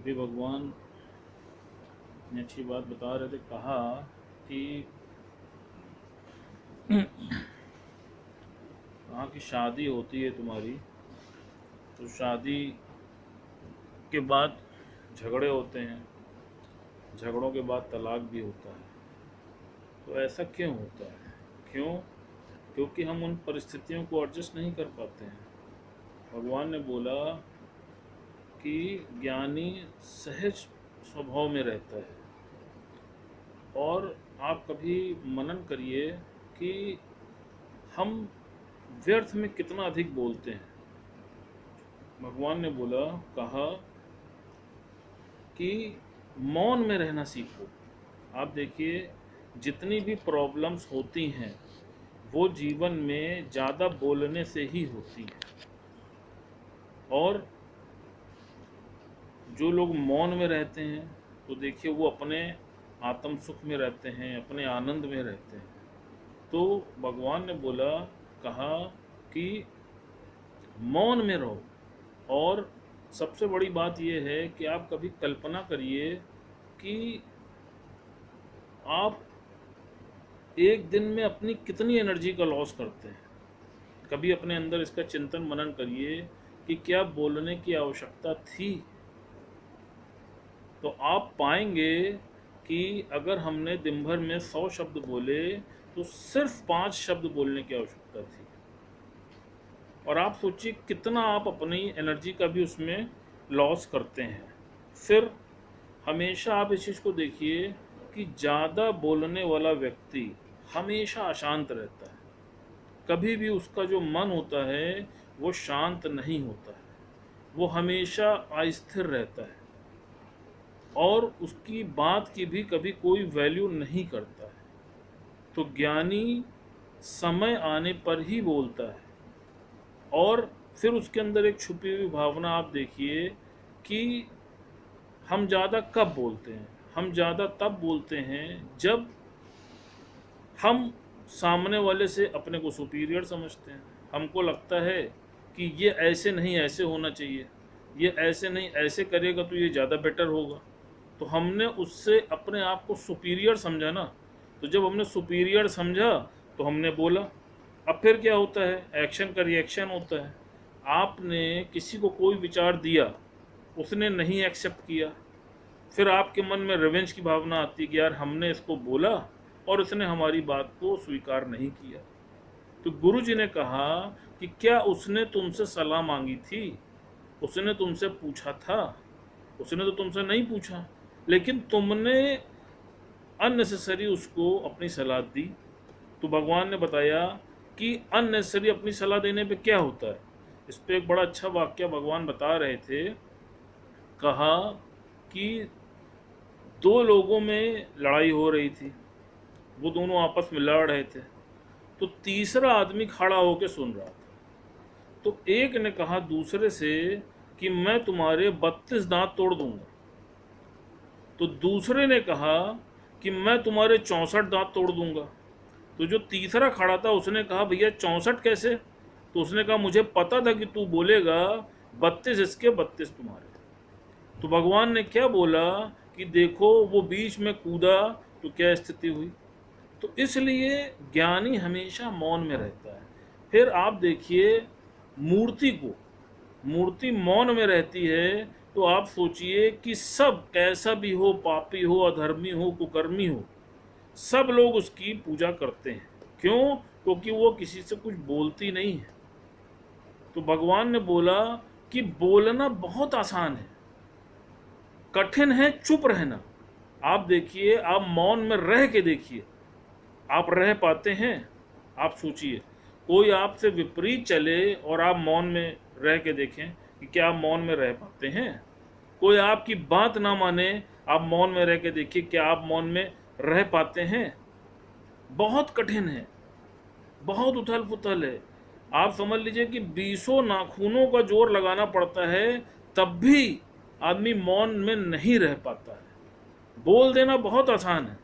अभी भगवान ने अच्छी बात बता रहे थे, कहा कि कहा कि शादी होती है तुम्हारी, तो शादी के बाद झगड़े होते हैं, झगड़ों के बाद तलाक भी होता है। तो ऐसा क्यों होता है? क्यों? क्योंकि हम उन परिस्थितियों को एडजस्ट नहीं कर पाते हैं। भगवान ने बोला कि ज्ञानी सहज स्वभाव में रहता है। और आप कभी मनन करिए कि हम व्यर्थ में कितना अधिक बोलते हैं। भगवान ने बोला, कहा कि मौन में रहना सीखो। आप देखिए, जितनी भी प्रॉब्लम्स होती हैं वो जीवन में ज़्यादा बोलने से ही होती हैं। और जो लोग मौन में रहते हैं तो देखिए वो अपने आत्म सुख में रहते हैं, अपने आनंद में रहते हैं। तो भगवान ने बोला, कहा कि मौन में रहो। और सबसे बड़ी बात यह है कि आप कभी कल्पना करिए कि आप एक दिन में अपनी कितनी एनर्जी का लॉस करते हैं। कभी अपने अंदर इसका चिंतन मनन करिए कि क्या बोलने की आवश्यकता थी। तो आप पाएंगे कि अगर हमने दिन भर में 100 शब्द बोले तो सिर्फ 5 शब्द बोलने की आवश्यकता थी। और आप सोचिए कितना आप अपनी एनर्जी का भी उसमें लॉस करते हैं। फिर हमेशा आप इस चीज़ को देखिए कि ज़्यादा बोलने वाला व्यक्ति हमेशा अशांत रहता है। कभी भी उसका जो मन होता है वो शांत नहीं होता है, वो हमेशा अस्थिर रहता है और उसकी बात की भी कभी कोई वैल्यू नहीं करता है। तो ज्ञानी समय आने पर ही बोलता है। और फिर उसके अंदर एक छुपी हुई भावना आप देखिए कि हम ज़्यादा कब बोलते हैं। हम ज़्यादा तब बोलते हैं जब हम सामने वाले से अपने को सुपीरियर समझते हैं। हमको लगता है कि ये ऐसे नहीं ऐसे होना चाहिए, ये ऐसे नहीं ऐसे करेगा तो ये ज़्यादा बेटर होगा। तो हमने उससे अपने आप को सुपीरियर समझा ना। तो जब हमने सुपीरियर समझा तो हमने बोला। अब फिर क्या होता है? एक्शन का रिएक्शन होता है। आपने किसी को कोई विचार दिया, उसने नहीं एक्सेप्ट किया, फिर आपके मन में रिवेंज की भावना आती है कि यार हमने इसको बोला और उसने हमारी बात को स्वीकार नहीं किया। तो गुरु जी ने कहा कि क्या उसने तुमसे सलाह मांगी थी? उसने तुमसे पूछा था? उसने तो तुमसे नहीं पूछा, लेकिन तुमने अननेसेसरी उसको अपनी सलाह दी। तो भगवान ने बताया कि अननेसेसरी अपनी सलाह देने पे क्या होता है। इस पे एक बड़ा अच्छा वाक्य भगवान बता रहे थे। कहा कि दो लोगों में लड़ाई हो रही थी, वो दोनों आपस में लड़ रहे थे, तो तीसरा आदमी खड़ा होकर सुन रहा था। तो एक ने कहा दूसरे से कि मैं तुम्हारे 32 दांत तोड़ दूंगा। तो दूसरे ने कहा कि मैं तुम्हारे 64 दांत तोड़ दूंगा। तो जो तीसरा खड़ा था उसने कहा भैया 64 कैसे? तो उसने कहा मुझे पता था कि तू बोलेगा 32 इसके 32 तुम्हारे। तो भगवान ने क्या बोला कि देखो वो बीच में कूदा तो क्या स्थिति हुई। तो इसलिए ज्ञानी हमेशा मौन में रहता है। फिर आप देखिए मूर्ति को, मूर्ति मौन में रहती है। तो आप सोचिए कि सब कैसा भी हो, पापी हो, अधर्मी हो, कुकर्मी हो, सब लोग उसकी पूजा करते हैं। क्यों? क्योंकि वो किसी से कुछ बोलती नहीं है। तो भगवान ने बोला कि बोलना बहुत आसान है, कठिन है चुप रहना। आप देखिए, आप मौन में रह के देखिए, आप रह पाते हैं? आप सोचिए, कोई आपसे विपरीत चले और आप मौन में रह के देखें कि क्या आप मौन में रह पाते हैं? कोई आपकी बात ना माने, आप मौन में रह के देखिए, क्या आप मौन में रह पाते हैं? बहुत कठिन है, बहुत उथल पुथल है। आप समझ लीजिए कि 20 नाखूनों का जोर लगाना पड़ता है, तब भी आदमी मौन में नहीं रह पाता है। बोल देना बहुत आसान है।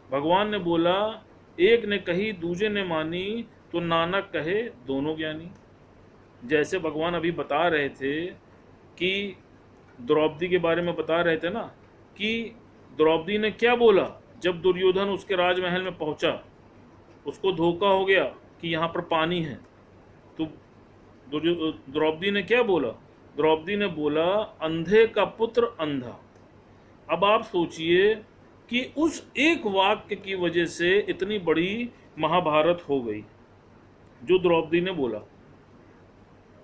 भगवान ने बोला, एक ने कही दूजे ने मानी, तो नानक कहे दोनों ज्ञानी। जैसे भगवान अभी बता रहे थे कि द्रौपदी के बारे में बता रहे थे ना कि द्रौपदी ने क्या बोला जब दुर्योधन उसके राजमहल में पहुंचा, उसको धोखा हो गया कि यहाँ पर पानी है, तो द्रौपदी ने क्या बोला? द्रौपदी ने बोला, अंधे का पुत्र अंधा। अब आप सोचिए कि उस एक वाक्य की वजह से इतनी बड़ी महाभारत हो गई। जो द्रौपदी ने बोला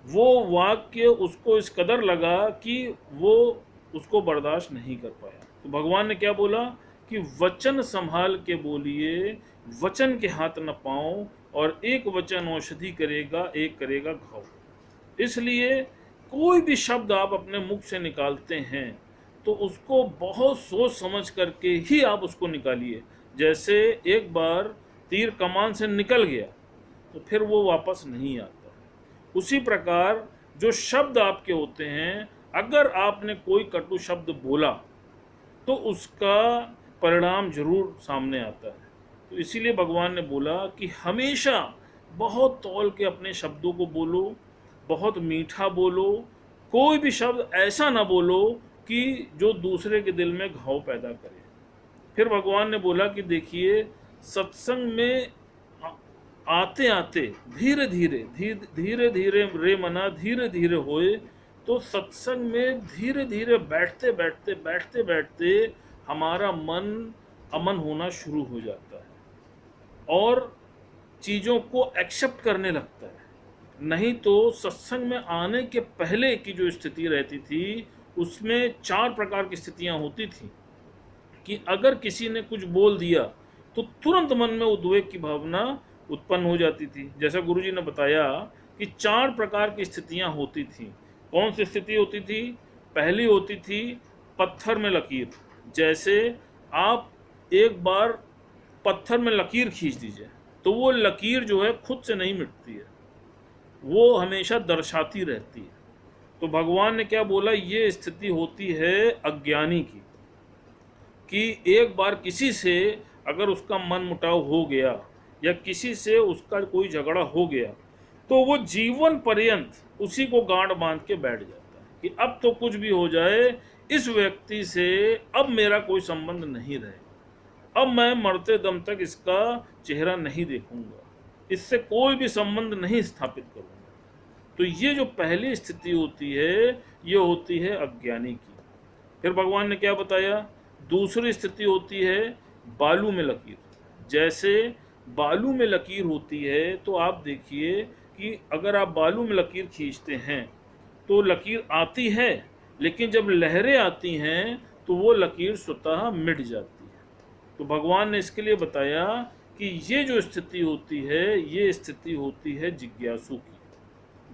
वो वाक्य उसको इस कदर लगा कि वो उसको बर्दाश्त नहीं कर पाया। तो भगवान ने क्या बोला कि वचन संभाल के बोलिए, वचन के हाथ न पाओ, और एक वचन औषधि करेगा, एक करेगा घाव। इसलिए कोई भी शब्द आप अपने मुख से निकालते हैं तो उसको बहुत सोच समझ करके ही आप उसको निकालिए। जैसे एक बार तीर कमान से निकल गया तो फिर वो वापस नहीं आता। उसी प्रकार जो शब्द आपके होते हैं, अगर आपने कोई कटु शब्द बोला तो उसका परिणाम जरूर सामने आता है। तो इसीलिए भगवान ने बोला कि हमेशा बहुत तौल के अपने शब्दों को बोलो, बहुत मीठा बोलो, कोई भी शब्द ऐसा ना बोलो कि जो दूसरे के दिल में घाव पैदा करे। फिर भगवान ने बोला कि देखिए, सत्संग में आते आते धीरे धीरे रे मना धीरे धीरे होए, तो सत्संग में धीरे धीरे बैठते बैठते हमारा मन अमन होना शुरू हो जाता है और चीज़ों को एक्सेप्ट करने लगता है। नहीं तो सत्संग में आने के पहले की जो स्थिति रहती थी उसमें 4 प्रकार की स्थितियां होती थी कि अगर किसी ने कुछ बोल दिया तो तुरंत मन में उद्वेग की भावना उत्पन्न हो जाती थी। जैसा गुरुजी ने बताया कि 4 प्रकार की स्थितियां होती थी। कौन सी स्थिति होती थी? पहली होती थी पत्थर में लकीर। जैसे आप एक बार पत्थर में लकीर खींच दीजिए तो वो लकीर जो है खुद से नहीं मिटती है, वो हमेशा दर्शाती रहती है। तो भगवान ने क्या बोला, ये स्थिति होती है अज्ञानी की, कि एक बार किसी से अगर उसका मन मुटाव हो गया या किसी से उसका कोई झगड़ा हो गया तो वो जीवन पर्यंत उसी को गांठ बांध के बैठ जाता है कि अब तो कुछ भी हो जाए, इस व्यक्ति से अब मेरा कोई संबंध नहीं रहेगा, अब मैं मरते दम तक इसका चेहरा नहीं देखूंगा, इससे कोई भी संबंध नहीं स्थापित करूंगा। तो ये जो पहली स्थिति होती है ये होती है अज्ञानी की। फिर भगवान ने क्या बताया? दूसरी स्थिति होती है बालू में लकीर। जैसे बालू में लकीर होती है तो आप देखिए कि अगर आप बालू में लकीर खींचते हैं तो लकीर आती है, लेकिन जब लहरें आती हैं तो वो लकीर स्वतः मिट जाती है। तो भगवान ने इसके लिए बताया कि ये जो स्थिति होती है ये स्थिति होती है जिज्ञासु की।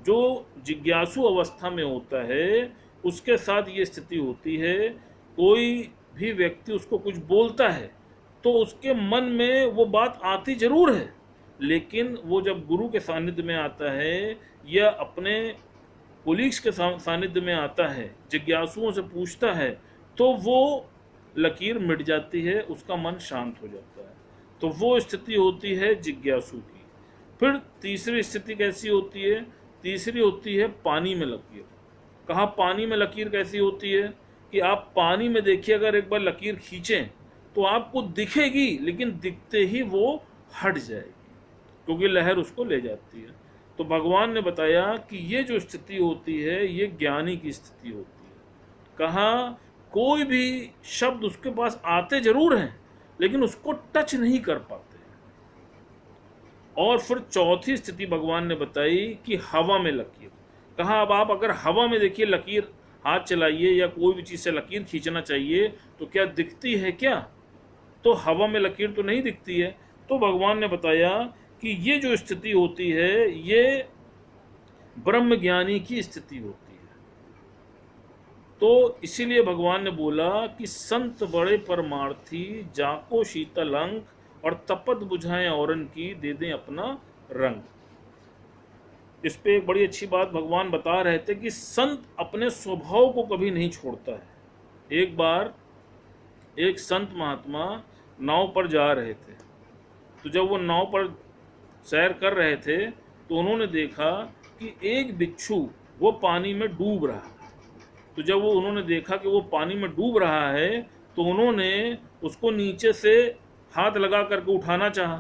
जो जिज्ञासु अवस्था में होता है उसके साथ ये स्थिति होती है। कोई भी व्यक्ति उसको कुछ बोलता है तो उसके मन में वो बात आती जरूर है, लेकिन वो जब गुरु के सानिध्य में आता है या अपने कोलीग्स के सानिध्य में आता है, जिज्ञासुओं से पूछता है, तो वो लकीर मिट जाती है, उसका मन शांत हो जाता है। तो वो स्थिति होती है जिज्ञासु की। फिर तीसरी स्थिति कैसी होती है? तीसरी होती है पानी में लकीर। कहा पानी में लकीर कैसी होती है कि आप पानी में देखिए, अगर एक बार लकीर खींचें तो आपको दिखेगी, लेकिन दिखते ही वो हट जाएगी क्योंकि लहर उसको ले जाती है। तो भगवान ने बताया कि ये जो स्थिति होती है ये ज्ञानी की स्थिति होती है। कहा कोई भी शब्द उसके पास आते जरूर हैं लेकिन उसको टच नहीं कर पाते। और फिर चौथी स्थिति भगवान ने बताई कि हवा में लकीर। कहा अब आप अगर हवा में देखिए लकीर, हाथ चलाइए या कोई भी चीज़ से लकीर खींचना चाहिए तो क्या दिखती है क्या? तो हवा में लकीर तो नहीं दिखती है। तो भगवान ने बताया कि ये जो स्थिति होती है ये ब्रह्म ज्ञानी की स्थिति होती है। तो इसीलिए भगवान ने बोला कि संत बड़े परमार्थी, जाको शीतल अंक, और तपत बुझाएं औरन की, दे दें अपना रंग। इस पे एक बड़ी अच्छी बात भगवान बता रहे थे कि संत अपने स्वभाव को कभी नहीं छोड़ता है। एक बार एक संत महात्मा नाव पर जा रहे थे, तो जब वो नाव पर सैर कर रहे थे तो उन्होंने देखा कि एक बिच्छू वो पानी में डूब रहा है। तो जब वो उन्होंने देखा कि वो पानी में डूब रहा है तो उन्होंने उसको नीचे से हाथ लगा करके उठाना चाहा।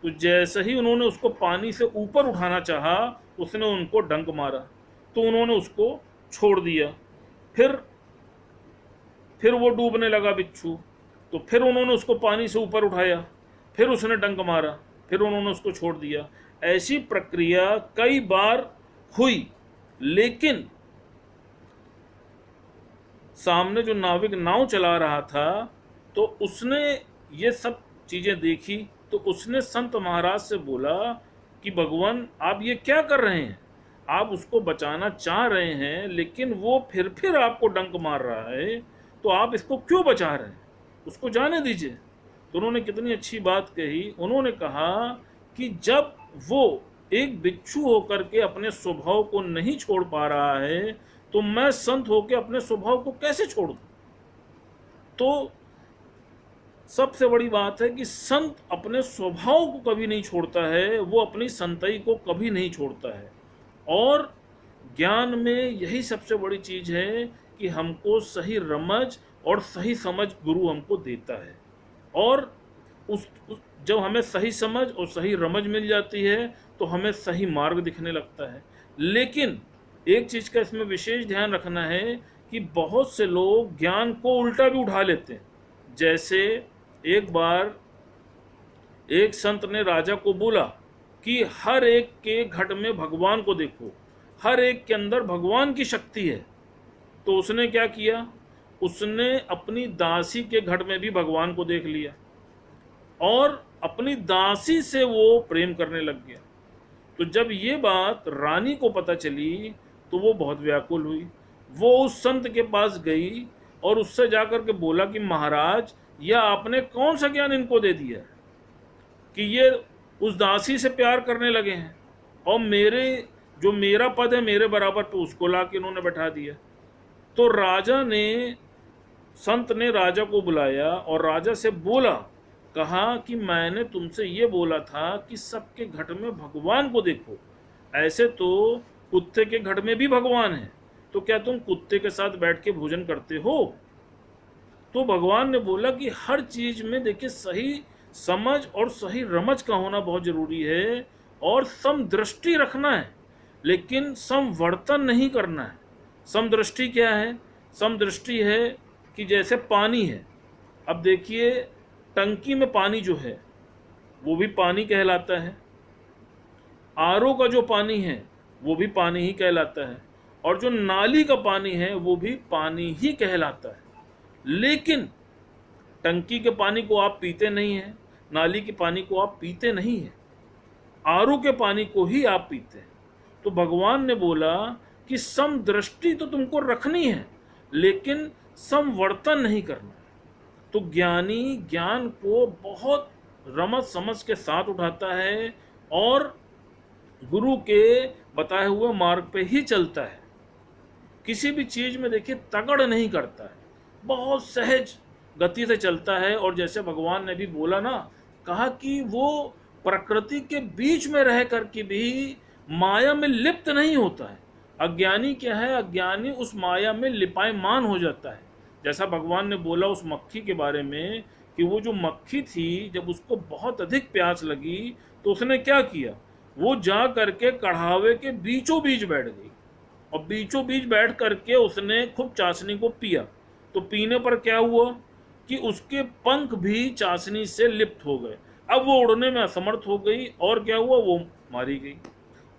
तो जैसे ही उन्होंने उसको पानी से ऊपर उठाना चाहा, उसने उनको डंक मारा, तो उन्होंने उसको छोड़ दिया। फिर वो डूबने लगा बिच्छू, तो फिर उन्होंने उसको पानी से ऊपर उठाया, फिर उसने डंक मारा, फिर उन्होंने उसको छोड़ दिया। ऐसी प्रक्रिया कई बार हुई, लेकिन सामने जो नाविक नाव चला रहा था तो उसने ये सब चीजें देखी, तो उसने संत महाराज से बोला कि भगवान आप ये क्या कर रहे हैं, आप उसको बचाना चाह रहे हैं लेकिन वो फिर आपको डंक मार रहा है, तो आप इसको क्यों बचा रहे हैं, उसको जाने दीजिए। तो उन्होंने कितनी अच्छी बात कही। उन्होंने कहा कि जब वो एक बिच्छू होकर के अपने स्वभाव को नहीं छोड़ पा रहा है, तो मैं संत होकर अपने स्वभाव को कैसे छोड़ दूं। तो सबसे बड़ी बात है कि संत अपने स्वभाव को कभी नहीं छोड़ता है, वो अपनी संतई को कभी नहीं छोड़ता है। और ज्ञान में यही सबसे बड़ी चीज है कि हमको सही रमज और सही समझ गुरु हमको देता है, और जब हमें सही समझ और सही रमज मिल जाती है तो हमें सही मार्ग दिखने लगता है। लेकिन एक चीज का इसमें विशेष ध्यान रखना है कि बहुत से लोग ज्ञान को उल्टा भी उठा लेते हैं। जैसे एक बार एक संत ने राजा को बोला कि हर एक के घट में भगवान को देखो, हर एक के अंदर भगवान की शक्ति है। तो उसने क्या किया, उसने अपनी दासी के घट में भी भगवान को देख लिया और अपनी दासी से वो प्रेम करने लग गया। तो जब ये बात रानी को पता चली तो वो बहुत व्याकुल हुई। वो उस संत के पास गई और उससे जाकर के बोला कि महाराज, यह आपने कौन सा ज्ञान इनको दे दिया कि ये उस दासी से प्यार करने लगे हैं, और मेरा पद है मेरे बराबर पे उसको ला के इन्होंने बैठा दिया। तो संत ने राजा को बुलाया और राजा से बोला, कहा कि मैंने तुमसे ये बोला था कि सबके घट में भगवान को देखो, ऐसे तो कुत्ते के घट में भी भगवान है, तो क्या तुम कुत्ते के साथ बैठ के भोजन करते हो। तो भगवान ने बोला कि हर चीज में देखिए सही समझ और सही रमज का होना बहुत जरूरी है, और समदृष्टि रखना है, लेकिन समवर्तन नहीं करना है। समदृष्टि क्या है, समदृष्टि है कि जैसे पानी है, अब देखिए टंकी में पानी जो है वो भी पानी कहलाता है, आरओ का जो पानी है वो भी पानी ही कहलाता है, और जो नाली का पानी है वो भी पानी ही कहलाता है। लेकिन टंकी के पानी को आप पीते नहीं हैं, नाली के पानी को आप पीते नहीं हैं, आरओ के पानी को ही आप पीते हैं। तो भगवान ने बोला कि समदृष्टि तो तुमको रखनी है लेकिन समवर्तन नहीं करना है। तो ज्ञानी ज्ञान को बहुत रमज समझ के साथ उठाता है और गुरु के बताए हुए मार्ग पे ही चलता है। किसी भी चीज में देखिए तगड़ नहीं करता है, बहुत सहज गति से चलता है। और जैसे भगवान ने भी बोला ना, कहा कि वो प्रकृति के बीच में रह करके भी माया में लिप्त नहीं होता है। अज्ञानी क्या है, अज्ञानी उस माया में लिपायमान हो जाता है। जैसा भगवान ने बोला उस मक्खी के बारे में कि वो जो मक्खी थी जब उसको बहुत अधिक प्यास लगी तो उसने क्या किया, वो जा करके कढ़ावे के बीचों बीच बैठ गई और बीचों बीच बैठ करके उसने खूब चाशनी को पिया। तो पीने पर क्या हुआ कि उसके पंख भी चाशनी से लिप्त हो गए। अब वो उड़ने में असमर्थ हो गई और क्या हुआ, वो मारी गई।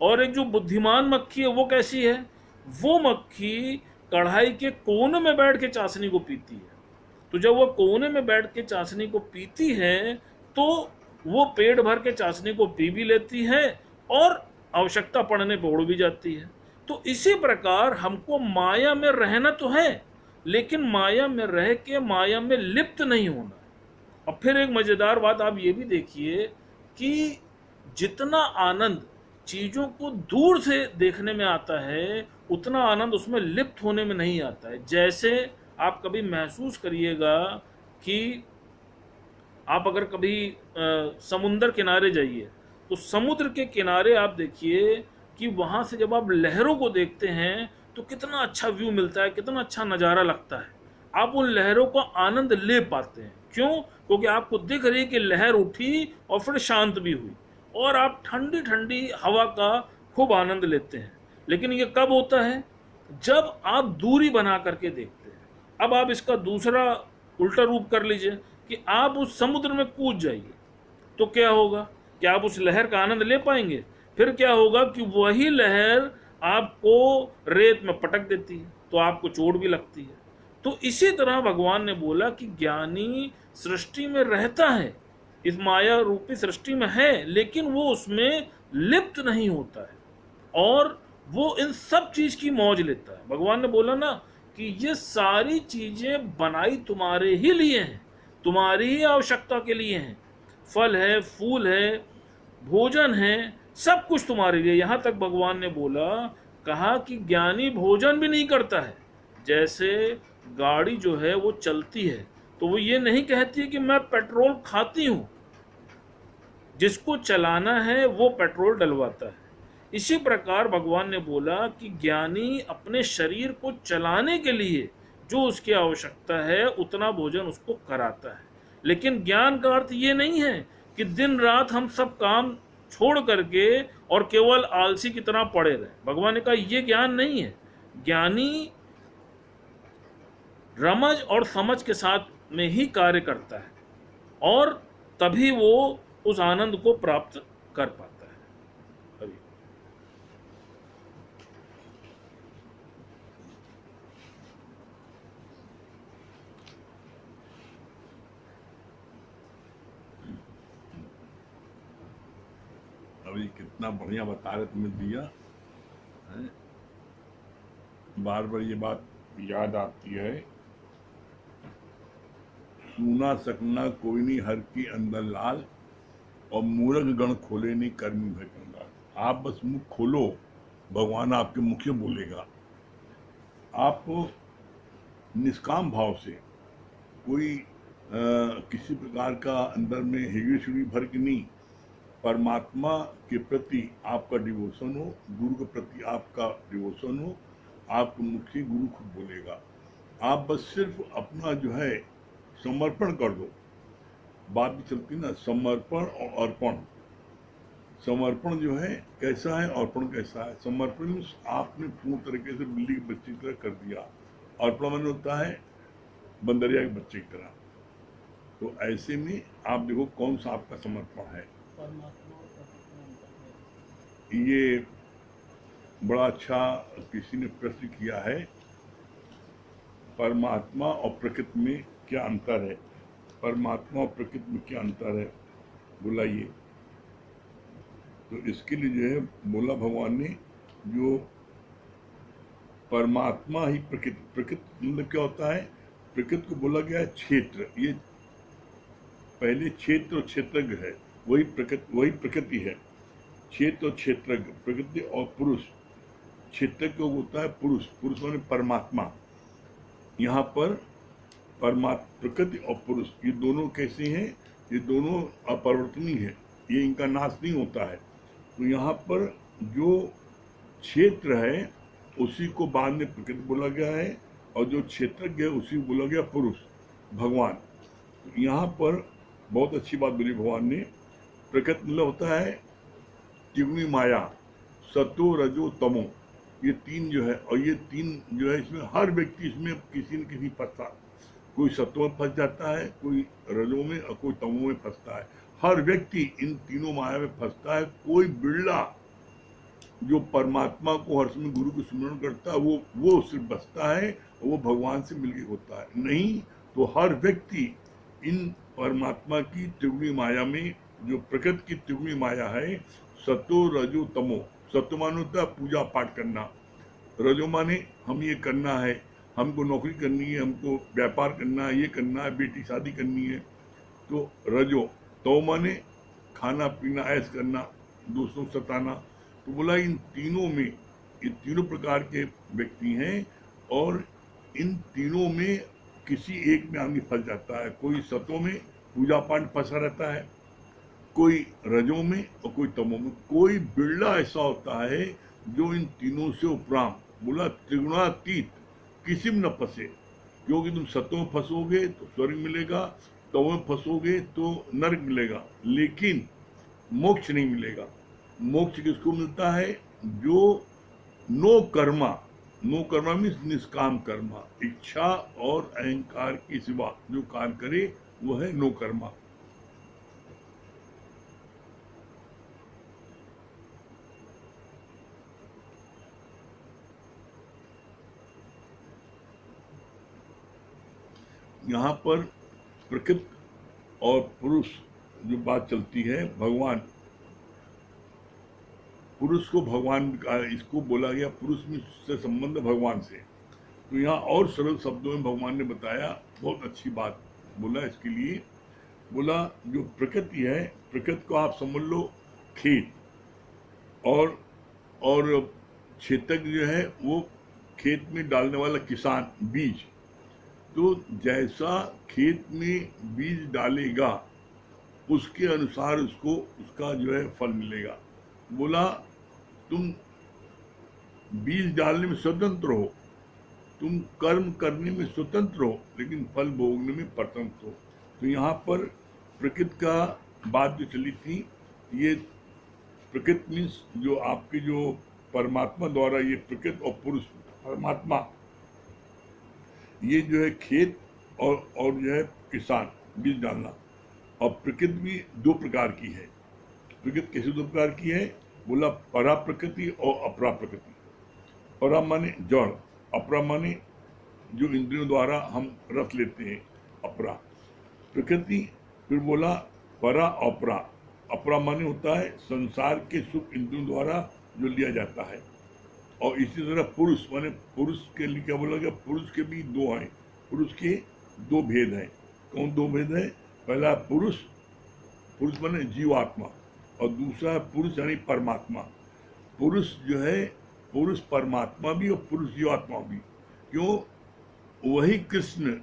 और एक जो बुद्धिमान मक्खी है वो कैसी है, वो मक्खी कढ़ाई के कोने में बैठ के चाशनी को पीती है। तो जब वो कोने में बैठ के चाशनी को पीती है तो वो पेट भर के चाशनी को पी भी लेती है और आवश्यकता पड़ने पर उड़ भी जाती है। तो इसी प्रकार हमको माया में रहना तो है, लेकिन माया में रह के माया में लिप्त नहीं होना। और फिर एक मजेदार बात आप ये भी देखिए कि जितना आनंद चीजों को दूर से देखने में आता है उतना आनंद उसमें लिप्त होने में नहीं आता है। जैसे आप कभी महसूस करिएगा कि आप अगर कभी समुद्र किनारे जाइए तो समुद्र के किनारे आप देखिए कि वहाँ से जब आप लहरों को देखते हैं तो कितना अच्छा व्यू मिलता है, कितना अच्छा नज़ारा लगता है। आप उन लहरों का आनंद ले पाते हैं। क्यों? क्योंकि आपको दिख रही है कि लहर उठी और फिर शांत भी हुई, और आप ठंडी ठंडी हवा का खूब आनंद लेते हैं। लेकिन ये कब होता है? जब आप दूरी बना करके देखते हैं। अब आप इसका दूसरा उल्टा रूप कर लीजिए कि आप उस समुद्र में कूद जाइए, तो क्या होगा? क्या आप उस लहर का आनंद ले पाएंगे? फिर क्या होगा कि वही लहर आपको रेत में पटक देती है, तो आपको चोट भी लगती है। तो इसी तरह भगवान ने बोला कि ज्ञानी सृष्टि में रहता है, इस माया रूपी सृष्टि में है, लेकिन वो उसमें लिप्त नहीं होता है, और वो इन सब चीज की मौज लेता है। भगवान ने बोला ना कि ये सारी चीजें बनाई तुम्हारे ही लिए हैं, तुम्हारी ही आवश्यकता के लिए हैं। फल है, फूल है, भोजन है, सब कुछ तुम्हारे लिए। यहां तक भगवान ने बोला, कहा कि ज्ञानी भोजन भी नहीं करता है। जैसे गाड़ी जो है वो चलती है, तो वो ये नहीं कहती है कि मैं पेट्रोल खाती हूं, जिसको चलाना है वो पेट्रोल डलवाता है। इसी प्रकार भगवान ने बोला कि ज्ञानी अपने शरीर को चलाने के लिए जो उसकी आवश्यकता है उतना भोजन उसको कराता है। लेकिन ज्ञान का अर्थ ये नहीं है कि दिन रात हम सब काम छोड़ करके और केवल आलसी की तरह पड़े रहे। भगवान ने कहा ये ज्ञान नहीं है। ज्ञानी रमज और समझ के साथ में ही कार्य करता है, और तभी वो उस आनंद को प्राप्त कर पाता है। हरि। अभी कितना बढ़िया बता रहे तुमने दिया है। बार बार ये बात याद आती है, सूना सकना कोई नहीं हर की अंदर लाल, और मूर्ख गण खोले नहीं कर्मी भय कंगाल। आप बस मुख खोलो, भगवान आपके मुख से बोलेगा। आप निष्काम भाव से, कोई किसी प्रकार का अंदर में हिगीशुगी भर के नहीं, परमात्मा के प्रति आपका डिवोशन हो, गुरु के प्रति आपका डिवोशन हो, आपके मुख से गुरु खुद बोलेगा। आप बस सिर्फ अपना जो है समर्पण कर दो। बात भी चलती ना, समर्पण और अर्पण। समर्पण जो है कैसा है, अर्पण कैसा है। समर्पण में आपने पूर्ण तरीके से बिल्ली के बच्चे की तरह कर दिया, अर्पण मन होता है बंदरिया के बच्चे की तरह। तो ऐसे में आप देखो कौन सा आपका समर्पण है। ये बड़ा अच्छा किसी ने प्रश्न किया है, परमात्मा और प्रकृति में क्या अंतर है। परमात्मा और प्रकृति में क्या अंतर है बुलाइए। तो इसके लिए जो है बोला भगवान ने, जो परमात्मा ही प्रकृति, प्रकृति मतलब क्या होता है, प्रकृति को बोला गया है क्षेत्र। ये पहले क्षेत्र और क्षेत्रज्ञ है, वही प्रकृति है। क्षेत्र और क्षेत्रज्ञ, प्रकृति और पुरुष। क्षेत्रज्ञ होता है पुरुष, पुरुष माने परमात्मा। यहाँ पर प्रकृति और पुरुष ये दोनों कैसे हैं, ये दोनों अपरिवर्तनीय है, ये इनका नाश नहीं होता है। तो यहाँ पर जो क्षेत्र है उसी को बाद में प्रकृति बोला गया है, और जो क्षेत्रज्ञ है उसी को बोला गया पुरुष, भगवान। तो यहाँ पर बहुत अच्छी बात बोली भगवान ने। प्रकृति मतलब होता है त्रिगुणी माया, सतो रजो तमो, ये तीन जो है, और ये तीन जो है इसमें हर व्यक्ति इसमें किसी न किसी फंसता। कोई सत्व में फंस जाता है, कोई रजो में और कोई तमो में फंसता है। हर व्यक्ति इन तीनों माया में फंसता है। कोई बिरला जो परमात्मा को हर समय गुरु को स्मरण करता है वो सिर्फ बचता है, और वो भगवान से मिलकर होता है। नहीं तो हर व्यक्ति इन परमात्मा की त्रिगुणी माया में, जो प्रकृति की त्रिगुणी माया है, सतो रजो तमो। सत्य माने होता है पूजा पाठ करना, रजो माने हम ये करना है, हमको नौकरी करनी है, हमको व्यापार करना है, ये करना है, बेटी शादी करनी है, तो रजो। तो माने खाना पीना ऐश करना, दोस्तों सताना। तो बोला इन तीनों में, ये तीनों प्रकार के व्यक्ति हैं, और इन तीनों में किसी एक में आदमी फंस जाता है। कोई सतों में पूजा पाठ फंसा रहता है, कोई रजों में और कोई तमों में। कोई बिरला ऐसा होता है जो इन तीनों से उपराम बोला त्रिगुणातीत किसी में न फंसे, क्योंकि तुम सतों में फंसोगे तो स्वर्ग मिलेगा, तमों में फंसोगे तो नरक मिलेगा, लेकिन मोक्ष नहीं मिलेगा। मोक्ष किसको मिलता है? जो no karma, no karma means nishkam karma, इच्छा और अहंकार के सिवा जो कार्य करे वो है नो कर्मा। यहाँ पर प्रकृति और पुरुष जो बात चलती है, भगवान, पुरुष को भगवान का इसको बोला गया, पुरुष में से संबंध भगवान से। तो यहाँ और सरल शब्दों में भगवान ने बताया, बहुत अच्छी बात बोला इसके लिए। बोला जो प्रकृति है, प्रकृति को आप समझ लो खेत, और क्षेत्रज्ञ जो है वो खेत में डालने वाला किसान, बीज। तो जैसा खेत में बीज डालेगा उसके अनुसार उसको उसका जो है फल मिलेगा। बोला तुम बीज डालने में स्वतंत्र हो, तुम कर्म करने में स्वतंत्र हो, लेकिन फल भोगने में परतंत्र हो। तो यहाँ पर प्रकृति का बात जो चली थी, ये प्रकृति मीन्स जो आपके जो परमात्मा द्वारा, ये प्रकृति और पुरुष परमात्मा, ये जो है खेत और जो है किसान, बीज डालना। और प्रकृति भी दो प्रकार की है। प्रकृति कैसे दो प्रकार की है? बोला परा प्रकृति और अपरा प्रकृति। परा माने जड़, अपरा माने जो इंद्रियों द्वारा हम रस लेते हैं, अपरा प्रकृति। फिर बोला परा अपरा। अपरा माने होता है संसार के सुख इंद्रियों द्वारा जो लिया जाता है। और इसी तरह पुरुष माने, पुरुष के लिए क्या बोला गया? पुरुष के भी दो हैं, पुरुष के दो भेद हैं। कौन दो भेद है? पहला पुरुष, पुरुष माने जीवात्मा, और दूसरा है पुरुष यानी परमात्मा। पुरुष जो है, पुरुष परमात्मा भी और पुरुष जीवात्मा भी। क्यों? वही कृष्ण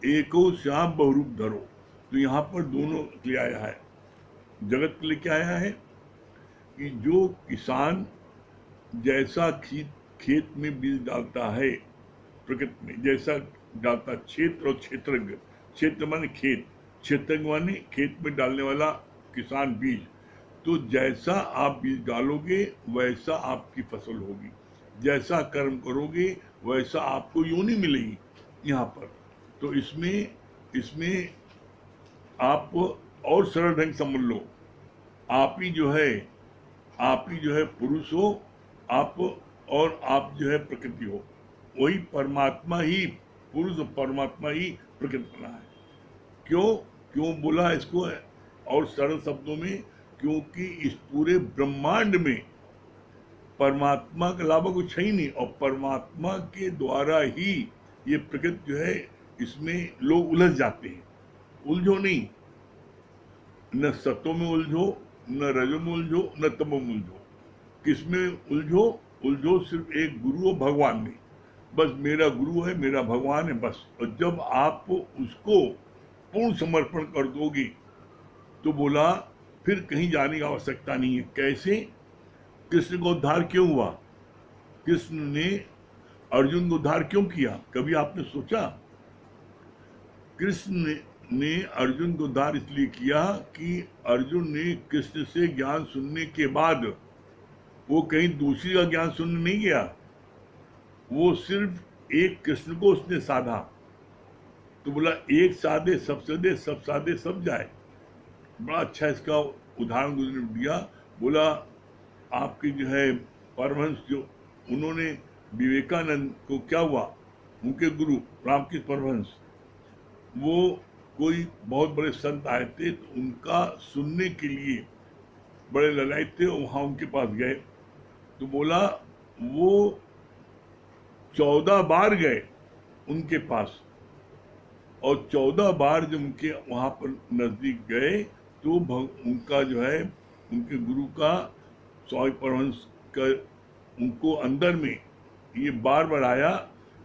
एको श्याम बहुरूप धरो। तो यहाँ पर दोनों ले आया है, जगत के लिए क्या आया है कि जो किसान जैसा खेत में बीज डालता है, प्रकृति में जैसा डालता, क्षेत्र और क्षेत्रज्ञ, क्षेत्र माने खेत, क्षेत्रज्ञ माने खेत में डालने वाला किसान, बीज। तो जैसा आप बीज डालोगे वैसा आपकी फसल होगी, जैसा कर्म करोगे वैसा आपको योनि मिलेगी यहाँ पर। तो इसमें आप और सरल ढंग समझ लो, आप ही जो है पुरुष हो, आप, और आप जो है प्रकृति हो। वही परमात्मा ही पुरुष और परमात्मा ही प्रकृति बना है। क्यों बोला इसको और सरल शब्दों में? क्योंकि इस पूरे ब्रह्मांड में परमात्मा के अलावा कुछ है ही नहीं, और परमात्मा के द्वारा ही ये प्रकृति जो है, इसमें लोग उलझ जाते हैं। उलझो नहीं, न सतों में उलझो, न रजों में उलझो, न तमों में उलझो। किसमें उलझो सिर्फ एक गुरु और भगवान में। बस मेरा गुरु है, मेरा भगवान है, बस। और जब आप उसको पूर्ण समर्पण कर दोगे तो बोला फिर कहीं जाने की आवश्यकता नहीं है। कैसे? कृष्ण को उद्धार क्यों हुआ? कृष्ण ने अर्जुन को उद्धार क्यों किया? कभी आपने सोचा? कृष्ण ने अर्जुन को उद्धार इसलिए किया कि अर्जुन ने कृष्ण से ज्ञान सुनने के बाद वो कहीं दूसरी का ज्ञान सुनने नहीं गया, वो सिर्फ एक कृष्ण को उसने साधा। तो बोला एक साधे सब सदे, सब साधे सब जाए। बड़ा अच्छा इसका उदाहरण गुरु ने दिया। बोला आपके जो है परमहंस, जो उन्होंने विवेकानंद को क्या हुआ, उनके गुरु रामकृष्ण परमहंस, वो कोई बहुत बड़े संत आए थे, तो उनका सुनने के लिए बड़े ललायत थे, वहाँ उनके पास गए। तो बोला वो 14 बार गए उनके पास, और 14 बार जब उनके वहाँ पर नज़दीक गए तो उनका जो है, उनके गुरु का, स्वामी परमहंस का, उनको अंदर में ये बार बार आया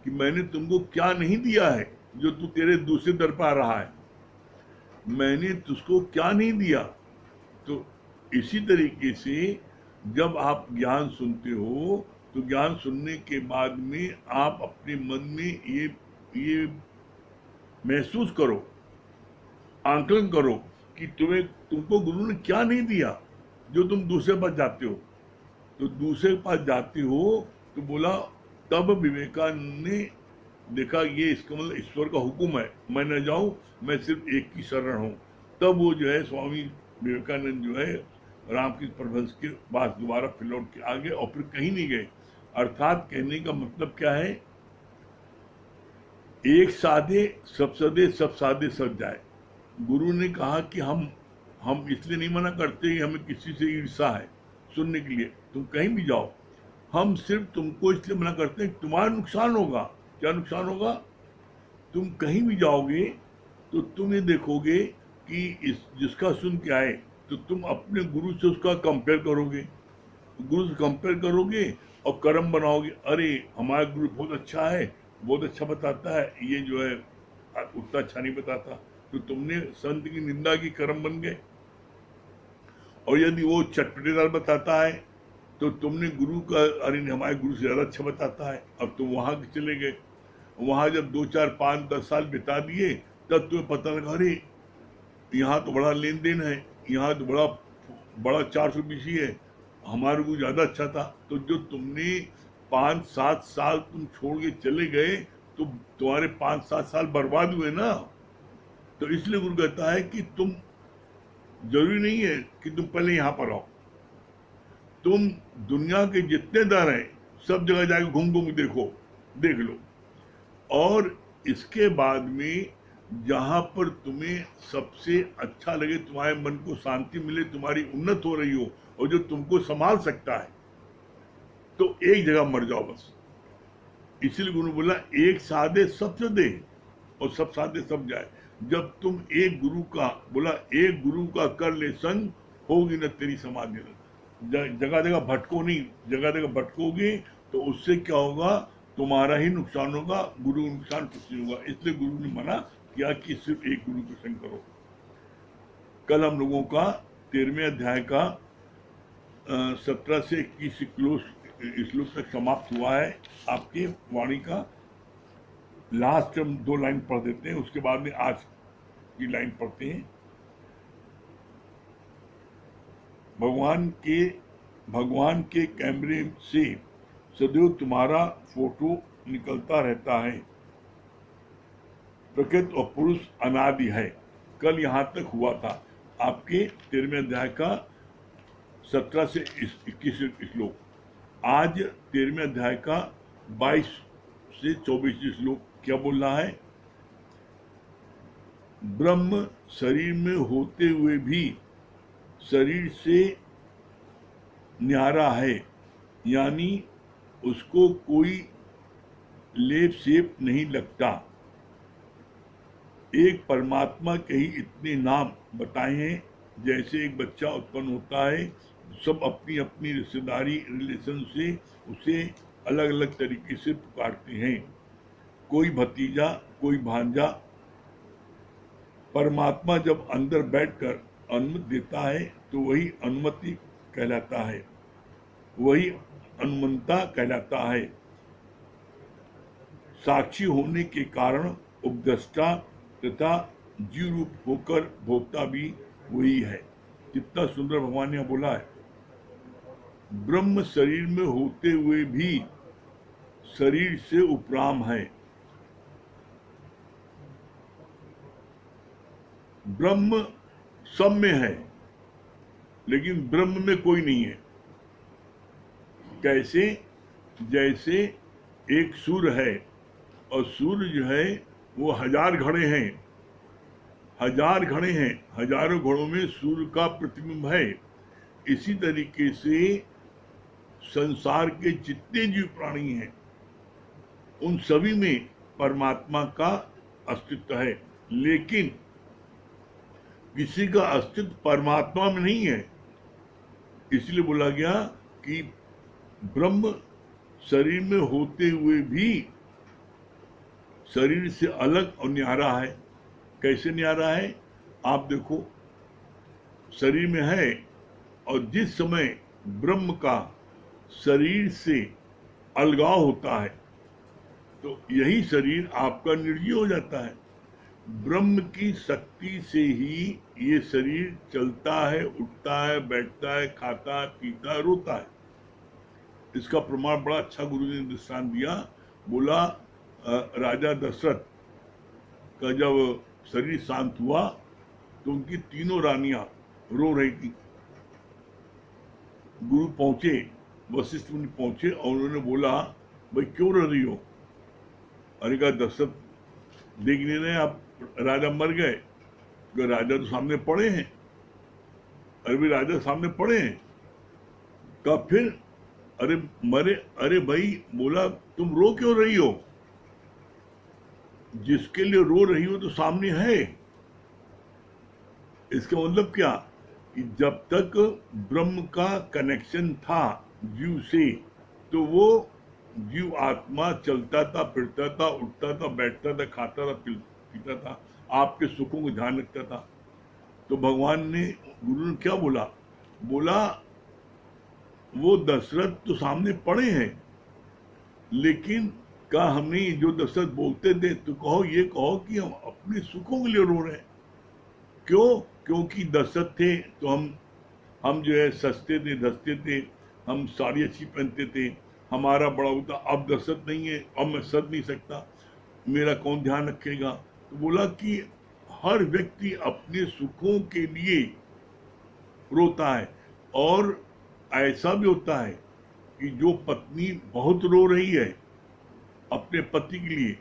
कि मैंने तुमको क्या नहीं दिया है जो तू तेरे दूसरे दर पर आ रहा है, मैंने तुझको क्या नहीं दिया। तो इसी तरीके से जब आप ज्ञान सुनते हो तो ज्ञान सुनने के बाद में आप अपने मन में ये महसूस करो, आंकलन करो कि तुमको गुरु ने क्या नहीं दिया जो तुम दूसरे पास जाते हो। तो दूसरे के पास जाते हो तो बोला, तब विवेकानंद ने देखा ये इसका मतलब ईश्वर का हुक्म है, मैं न जाऊं, मैं सिर्फ एक की शरण हूं। तब वो जो है स्वामी विवेकानंद जो है रामकृष्ण परमहंस के पास दोबारा फिर लौट के आ गए और फिर कहीं नहीं गए। अर्थात कहने का मतलब क्या है, एक साधे सब सदे, सब साधे सब जाए। गुरु ने कहा कि हम इसलिए नहीं मना करते कि हमें किसी से ईर्षा है सुनने के लिए, तुम कहीं भी जाओ। हम सिर्फ तुमको इसलिए मना करते हैं कि तुम्हारा नुकसान होगा। क्या नुकसान होगा? तुम कहीं भी जाओगे तो तुम ये देखोगे कि जिसका सुन के आए तो तुम अपने गुरु से उसका कंपेयर करोगे, गुरु से कंपेयर करोगे और कर्म बनाओगे। अरे हमारा गुरु बहुत अच्छा है, बहुत अच्छा बताता है, ये जो है उतना अच्छा नहीं बताता। तो तुमने संत की निंदा की, कर्म बन गए। और यदि वो चटपटेदार बताता है तो तुमने गुरु का, अरे हमारे गुरु से ज्यादा अच्छा बताता है, अब तुम वहां चले गए। वहां जब 2 4 5 10 साल बिता दिए तब तुम्हें पता लगा, अरे यहाँ तो बड़ा लेन देन है, यहाँ तो बड़ा 400 बीसी है, हमारे गुरु ज्यादा अच्छा था। तो जो तुमने 5 7 साल तुम छोड़ के चले गए तो तुम्हारे 5 7 साल बर्बाद हुए ना। तो इसलिए गुरु कहता है कि तुम, जरूरी नहीं है कि तुम पहले यहाँ पर आओ, तुम दुनिया के जितने दर हैं सब जगह जाके घूम घूम देख लो। और इसके बाद में जहां पर तुम्हें सबसे अच्छा लगे, तुम्हारे मन को शांति मिले, तुम्हारी उन्नत हो रही हो और जो तुमको संभाल सकता है, तो एक जगह मर जाओ बस। इसलिए गुरु बोला, एक साधे सब सदे और सब साधे सब जाए। जब तुम एक गुरु का, बोला एक गुरु का कर ले संग, होगी न तेरी समाधि। जगह जगह भटको नहीं, जगह जगह भटकोगे तो उससे क्या होगा, तुम्हारा ही नुकसान होगा, गुरु का नुकसान कुछ नहीं होगा। इसलिए गुरु ने मना किया कि सिर्फ एक गुरु को संग करो। कल हम लोगों का 13वें अध्याय का 17 से 21 श्लोक तक समाप्त हुआ है। आपकी वाणी का लास्ट हम 2 लाइन पढ़ देते हैं, उसके बाद में आज की लाइन पढ़ते हैं। भगवान के कैमरे से सदैव तुम्हारा फोटो निकलता रहता है। प्रकृति और पुरुष अनादि है। कल यहाँ तक हुआ था आपके 13वें अध्याय का 17 से 21 श्लोक। आज 13वें अध्याय का 22 से 24 श्लोक क्या बोल रहा है? ब्रह्म शरीर में होते हुए भी शरीर से न्यारा है, यानी उसको कोई लेप सेप नहीं लगता। एक परमात्मा के ही इतने नाम बताए हैं। जैसे एक बच्चा उत्पन्न होता है, सब अपनी अपनी रिश्तेदारी रिलेशन से उसे अलग अलग तरीके से पुकारते हैं, कोई भतीजा, कोई भांजा। परमात्मा जब अंदर बैठकर अनुमति देता है तो वही अनुमति कहलाता है, वही अनुमंता कहलाता है। साक्षी होने के कारण उपद्रष्टा तथा जीव रूप होकर भोक्ता भी वही है। कितना सुंदर भगवान ने बोला है। ब्रह्म शरीर में होते हुए भी शरीर से उपराम है। ब्रह्म सब में है लेकिन ब्रह्म में कोई नहीं है। कैसे? जैसे एक सूर्य है और सूर्य जो है वो 1000 घड़े हैं, 1000 घड़े हैं, हजारों घड़ों में सूर्य का प्रतिबिंब है। इसी तरीके से संसार के जितने जीव प्राणी हैं उन सभी में परमात्मा का अस्तित्व है, लेकिन किसी का अस्तित्व परमात्मा में नहीं है। इसलिए बोला गया कि ब्रह्म शरीर में होते हुए भी शरीर से अलग और न्यारा है। कैसे न्यारा है? आप देखो, शरीर में है और जिस समय ब्रह्म का शरीर से अलगाव होता है, तो यही शरीर आपका निर्जीव हो जाता है। ब्रह्म की शक्ति से ही ये शरीर चलता है, उठता है, बैठता है, खाता है, पीता है, रोता है। इसका प्रमाण बड़ा अच्छा गुरु जी ने दृष्टांत दिया। बोला राजा दशरथ का जब शरीर शांत हुआ तो उनकी तीनों रानियां रो रही थी। गुरु पहुंचे, वशिष्ठ मुनि पहुंचे और उन्होंने बोला, भाई क्यों रो रही हो? अरे कहा दशरथ देख नहीं रहे आप, राजा मर गए। तो राजा तो सामने पड़े हैं। अरे भी राजा सामने पड़े हैं। कहा फिर? अरे मरे। अरे भाई, बोला तुम रो क्यों रही हो? जिसके लिए रो रही हो तो सामने है। इसका मतलब क्या कि जब तक ब्रह्म का कनेक्शन था जीव से, तो वो जीव आत्मा चलता था, फिरता था, उठता था, बैठता था, खाता था, पीता था, आपके सुखों को ध्यान रखता था। तो भगवान ने, गुरु ने क्या बोला? बोला वो दशरथ तो सामने पड़े हैं, लेकिन कहा हमने जो दशरथ बोलते थे तो कहो, ये कहो कि हम अपने सुखों के लिए रो रहे हैं। क्यों? क्योंकि दशरथ थे तो हम जो है सस्ते थे, धसते थे, हम साड़ी अच्छी पहनते थे, हमारा बड़ा होता। अब दशरथ नहीं है, अब मैं सज नहीं सकता, मेरा कौन ध्यान रखेगा? तो बोला कि हर व्यक्ति अपने सुखों के लिए रोता है। और ऐसा भी होता है कि जो पत्नी बहुत रो रही है अपने पति के लिए,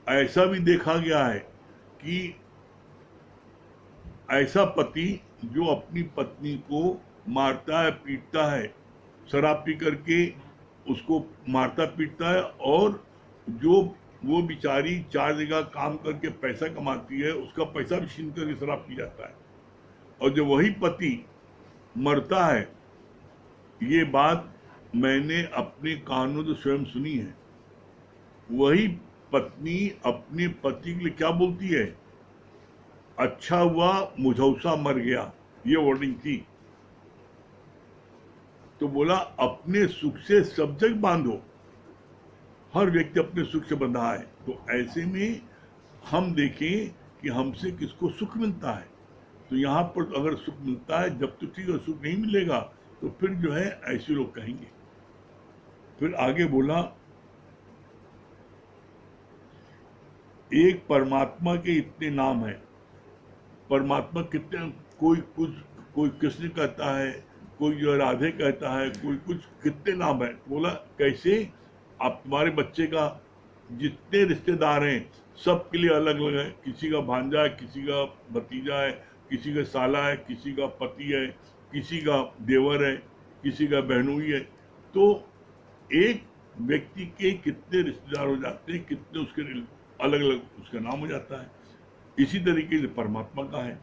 ऐसा भी देखा गया है कि ऐसा पति जो अपनी पत्नी को मारता है, पीटता है, शराब पी करके उसको मारता पीटता है, और जो वो बेचारी 4 जगह काम करके पैसा कमाती है, उसका पैसा भी छीन करके शराब पी जाता है। और जब वही पति मरता है, ये बात मैंने अपने कानों से स्वयं सुनी है, वही पत्नी अपने पति के लिए क्या बोलती है? अच्छा हुआ मुझौसा मर गया, ये वर्डिंग थी। तो बोला अपने सुख से सब जग बांधो। हर व्यक्ति अपने सुख से बंधा है। तो ऐसे में हम देखें कि हमसे किसको सुख मिलता है। तो यहाँ पर अगर सुख मिलता है जब तो ठीक है, सुख नहीं मिलेगा तो फिर जो है ऐसे लोग कहेंगे। फिर आगे बोला, एक परमात्मा के इतने नाम हैं। परमात्मा कितने, कोई कृष्ण कहता है, कोई जो राधे कहता है, कोई कुछ, कितने नाम है। बोला कैसे? आप तुम्हारे बच्चे का जितने रिश्तेदार हैं सबके लिए अलग अलग है। किसी का भांजा है, किसी का भतीजा है, किसी का साला है, किसी का पति है, किसी का देवर है, किसी का बहनोई है। तो एक व्यक्ति के कितने रिश्तेदार हो जाते हैं, कितने उसके अलग अलग उसका नाम हो जाता है। इसी तरीके से परमात्मा का है।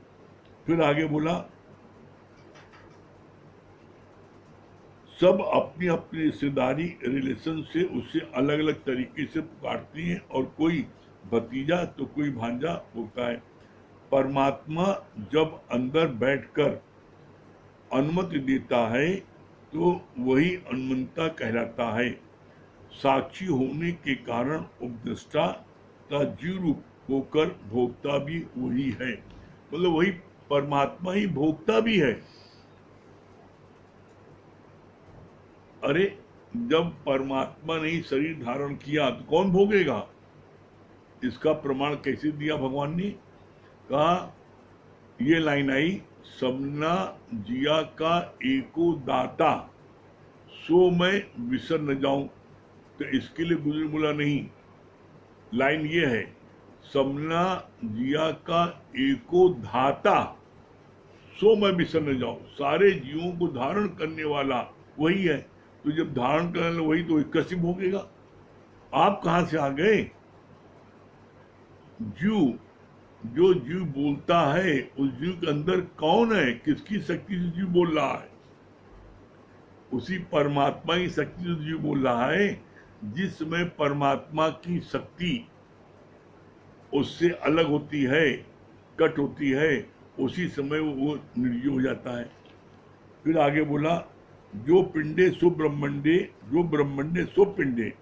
फिर आगे बोला, सब अपनी अपनी रिश्तेदारी रिलेशन से उससे अलग अलग तरीके से पुकारती हैं, और कोई भतीजा तो कोई भांजा होता है। परमात्मा जब अंदर बैठकर अनुमति देता है तो वही अनुमंता कहलाता है। साक्षी होने के कारण उपदेष्टा का जीव रूप होकर भोक्ता भी वही है। मतलब वही परमात्मा ही भोक्ता भी है। अरे जब परमात्मा ने शरीर धारण किया तो कौन भोगेगा? इसका प्रमाण कैसे दिया भगवान ने? कहा, ये लाइन आई, सबना जिया का एको दाता, सो मैं विसर न जाऊं। तो इसके लिए गुरु ने बोला नहीं, लाइन ये है, सबना जिया का एको धाता, सो मैं विसर न जाऊं। सारे जीवों को धारण करने वाला वही है। तो जब धारण करने वाला वही, तो कैसे भोगेगा? आप कहां से आ गए? जीव, जो जीव बोलता है उस जीव के अंदर कौन है? किसकी शक्ति से जीव बोल रहा है? उसी परमात्मा की शक्ति से जीव बोल रहा है। जिस समय परमात्मा की शक्ति उससे अलग होती है, कट होती है, उसी समय वो निर्जीव हो जाता है। फिर आगे बोला, जो पिंडे सो ब्रह्मंडे, जो ब्रह्मंडे सो पिंडे,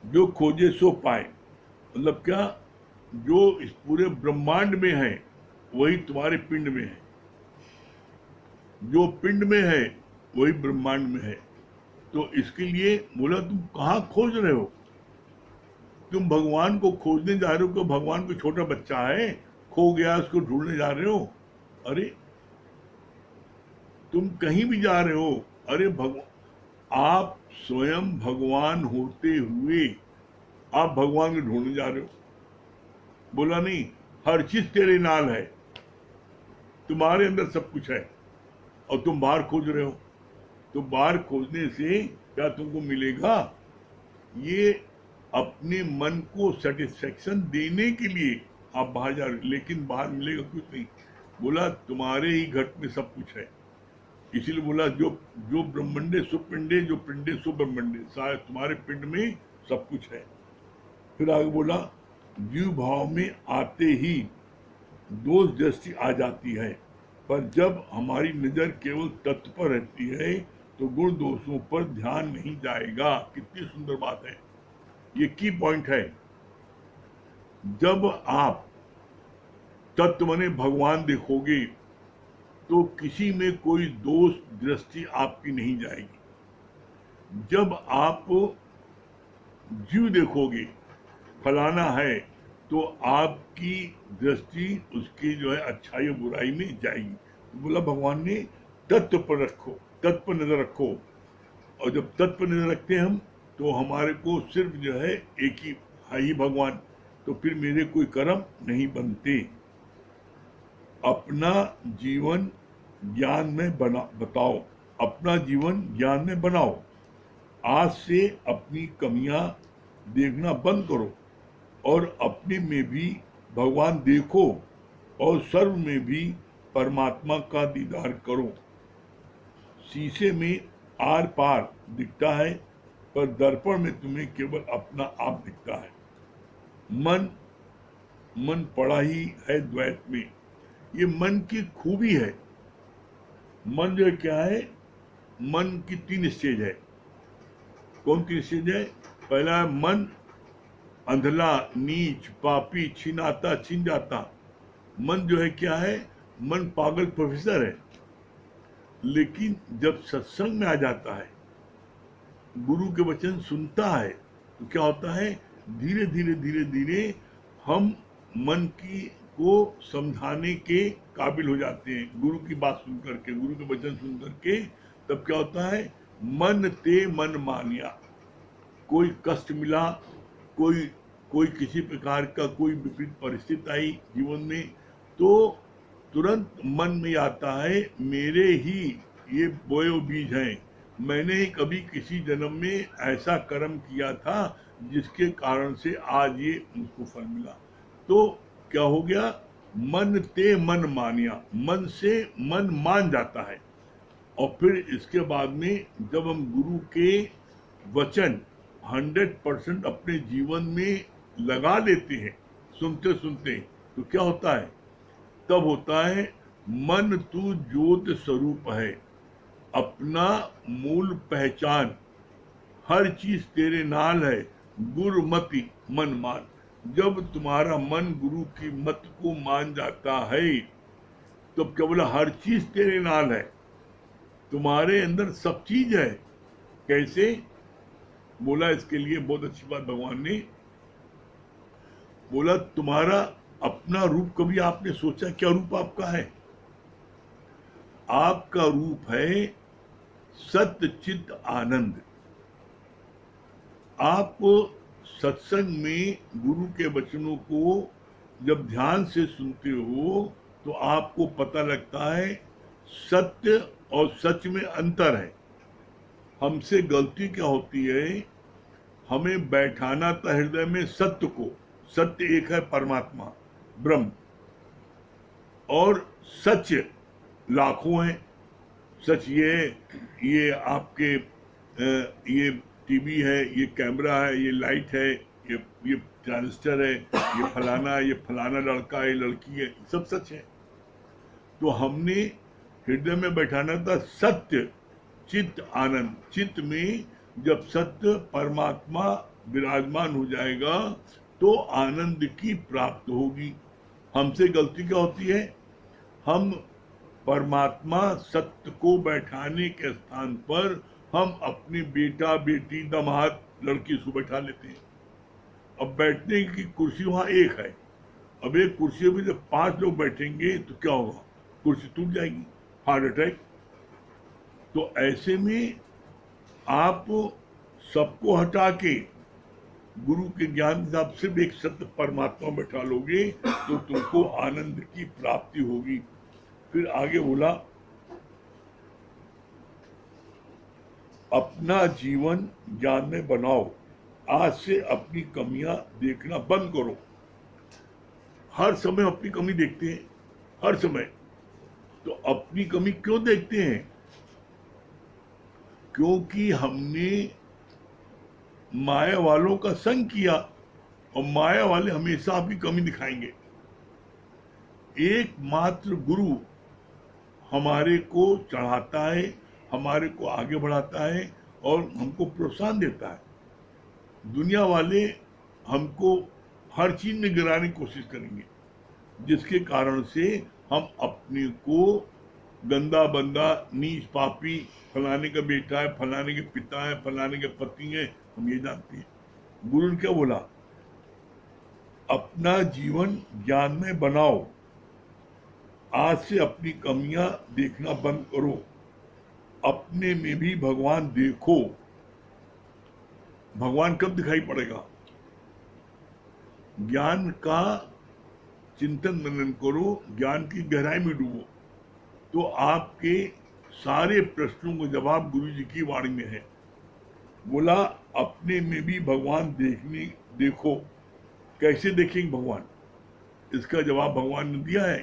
जो खोजे सो पाए। मतलब क्या, जो इस पूरे ब्रह्मांड में है वही तुम्हारे पिंड में है, जो पिंड में है वही ब्रह्मांड में है। तो इसके लिए बोला तुम कहाँ खोज रहे हो? तुम भगवान को खोजने जा रहे हो, कि भगवान कोई छोटा बच्चा है खो गया उसको ढूंढने जा रहे हो? अरे तुम कहीं भी जा रहे हो, अरे भगवान, आप स्वयं भगवान होते हुए आप भगवान को ढूंढने जा रहे हो। बोला नहीं, हर चीज तेरे नाल है, तुम्हारे अंदर सब कुछ है और तुम बाहर खोज रहे हो। तो बाहर खोजने से क्या तुमको मिलेगा? ये अपने मन को सेटिस्फेक्शन देने के लिए आप बाहर जा रहे हो, लेकिन बाहर मिलेगा कुछ नहीं। बोला तुम्हारे ही घट में सब कुछ है। इसीलिए बोला जो जो ब्रह्मंडे सुपिंडे, जो पिंडे सु ब्रह्मंडे, शायद तुम्हारे पिंड में सब कुछ है। फिर आगे बोला जीव भाव में आते ही दोष दृष्टि आ जाती है, पर जब हमारी नजर केवल तत्व पर रहती है तो गुण दोषों पर ध्यान नहीं जाएगा। कितनी सुंदर बात है, ये की पॉइंट है। जब आप तत्व माने भगवान देखोगे तो किसी में कोई दोष दृष्टि आपकी नहीं जाएगी। जब आप जीव देखोगे फलाना है तो आपकी दृष्टि उसकी जो है अच्छाई और बुराई में जाएगी। तो बोला भगवान ने तत्व पर रखो, तत्व पर नजर रखो। और जब तत्व पर नजर रखते हैं हम तो हमारे को सिर्फ जो है एक ही है ही भगवान, तो फिर मेरे कोई कर्म नहीं बनते। अपना जीवन ज्ञान में बताओ, अपना जीवन ज्ञान में बनाओ। आज से अपनी कमियां देखना बंद करो और अपने में भी भगवान देखो और सर्व में भी परमात्मा का दीदार करो। शीशे में आर पार दिखता है पर दर्पण में तुम्हें केवल अपना आप दिखता है। मन पड़ा ही है द्वैत में। ये मन की खूबी है। मन जो है क्या है, मन की 3 स्टेज है। कौन 3 स्टेज है? पहला है मन अंधला, नीच, पापी, छिनाता, छिन जाता। मन जो है क्या है, मन पागल प्रोफेसर है। लेकिन जब सत्संग में आ जाता है, गुरु के वचन सुनता है, तो क्या होता है, धीरे धीरे धीरे धीरे हम मन की को समझाने के काबिल हो जाते हैं। गुरु की बात सुन करके, गुरु के वचन सुन करके, तब क्या होता है, मन ते मन मानिया। कोई कष्ट मिला, कोई कोई किसी प्रकार का कोई विपरीत परिस्थिति आई जीवन में, तो तुरंत मन में आता है मेरे ही ये बोए बीज हैं, मैंने ही कभी किसी जन्म में ऐसा कर्म किया था जिसके कारण से आज ये मुझको फल मिला। तो क्या हो गया, मन ते मन मानिया, मन से मन मान जाता है। और फिर इसके बाद में जब हम गुरु के वचन 100% अपने जीवन में लगा लेते हैं, सुनते सुनते, तो क्या होता है, तब होता है मन तू ज्योत स्वरूप है, अपना मूल पहचान, हर चीज तेरे नाल है, गुरुमति मन मान। जब तुम्हारा मन गुरु की मत को मान जाता है तो क्या बोला, हर चीज तेरे नाल है, तुम्हारे अंदर सब चीज है। कैसे बोला, इसके लिए बहुत अच्छी बात भगवान ने बोला, तुम्हारा अपना रूप कभी आपने सोचा क्या रूप आपका है? आपका रूप है सत्य चित्त आनंद। आप सत्संग में गुरु के वचनों को जब ध्यान से सुनते हो तो आपको पता लगता है सत्य और सच में अंतर है। हमसे गलती क्या होती है, हमें बैठाना था हृदय में सत्य को। सत्य एक है परमात्मा ब्रह्म, और सच लाखों हैं। सच ये आपके ये टीवी है, ये कैमरा है, ये लाइट है, ये ट्रांजिस्टर है, ये फलाना लड़का है, लड़की है, सब सच है। तो हमने हृदय में बैठाना था सत्य चित्त आनंद। चित्त में जब सत्य परमात्मा विराजमान हो जाएगा तो आनंद की प्राप्त होगी। हमसे गलती क्या होती है, हम परमात्मा सत्य को बैठाने के स्थान पर हम अपनी बेटा बेटी दामाद लड़की को बैठा लेते हैं। अब बैठने की कुर्सी वहां एक है, अब एक कुर्सी में जब 5 लोग बैठेंगे तो क्या होगा, कुर्सी टूट जाएगी, हार्ट अटैक। तो ऐसे में आप सबको हटा के गुरु के ज्ञान से आप सिर्फ एक सत्य परमात्मा बैठा लोगे तो तुमको आनंद की प्राप्ति होगी। फिर आगे बोला, अपना जीवन ज्ञान में बनाओ, आज से अपनी कमियां देखना बंद करो। हर समय अपनी कमी देखते हैं, हर समय। तो अपनी कमी क्यों देखते हैं, क्योंकि हमने माया वालों का संग किया और माया वाले हमेशा आपकी कमी दिखाएंगे। एकमात्र गुरु हमारे को चढ़ाता है, हमारे को आगे बढ़ाता है और हमको प्रोत्साहन देता है। दुनिया वाले हमको हर चीज में गिराने की कोशिश करेंगे, जिसके कारण से हम अपने को गंदा बंदा नीच पापी, फलाने का बेटा है, फलाने के पिता है, फलाने के पति है, हम ये जानते हैं। गुरु ने क्या बोला, अपना जीवन ज्ञान में बनाओ, आज से अपनी कमियां देखना बंद करो, अपने में भी भगवान देखो। भगवान कब दिखाई पड़ेगा, ज्ञान का चिंतन मनन करो, ज्ञान की गहराई में डूबो, तो आपके सारे प्रश्नों का जवाब गुरु जी की वाणी में है। बोला अपने में भी भगवान देखो। कैसे देखेंगे भगवान, इसका जवाब भगवान ने दिया है।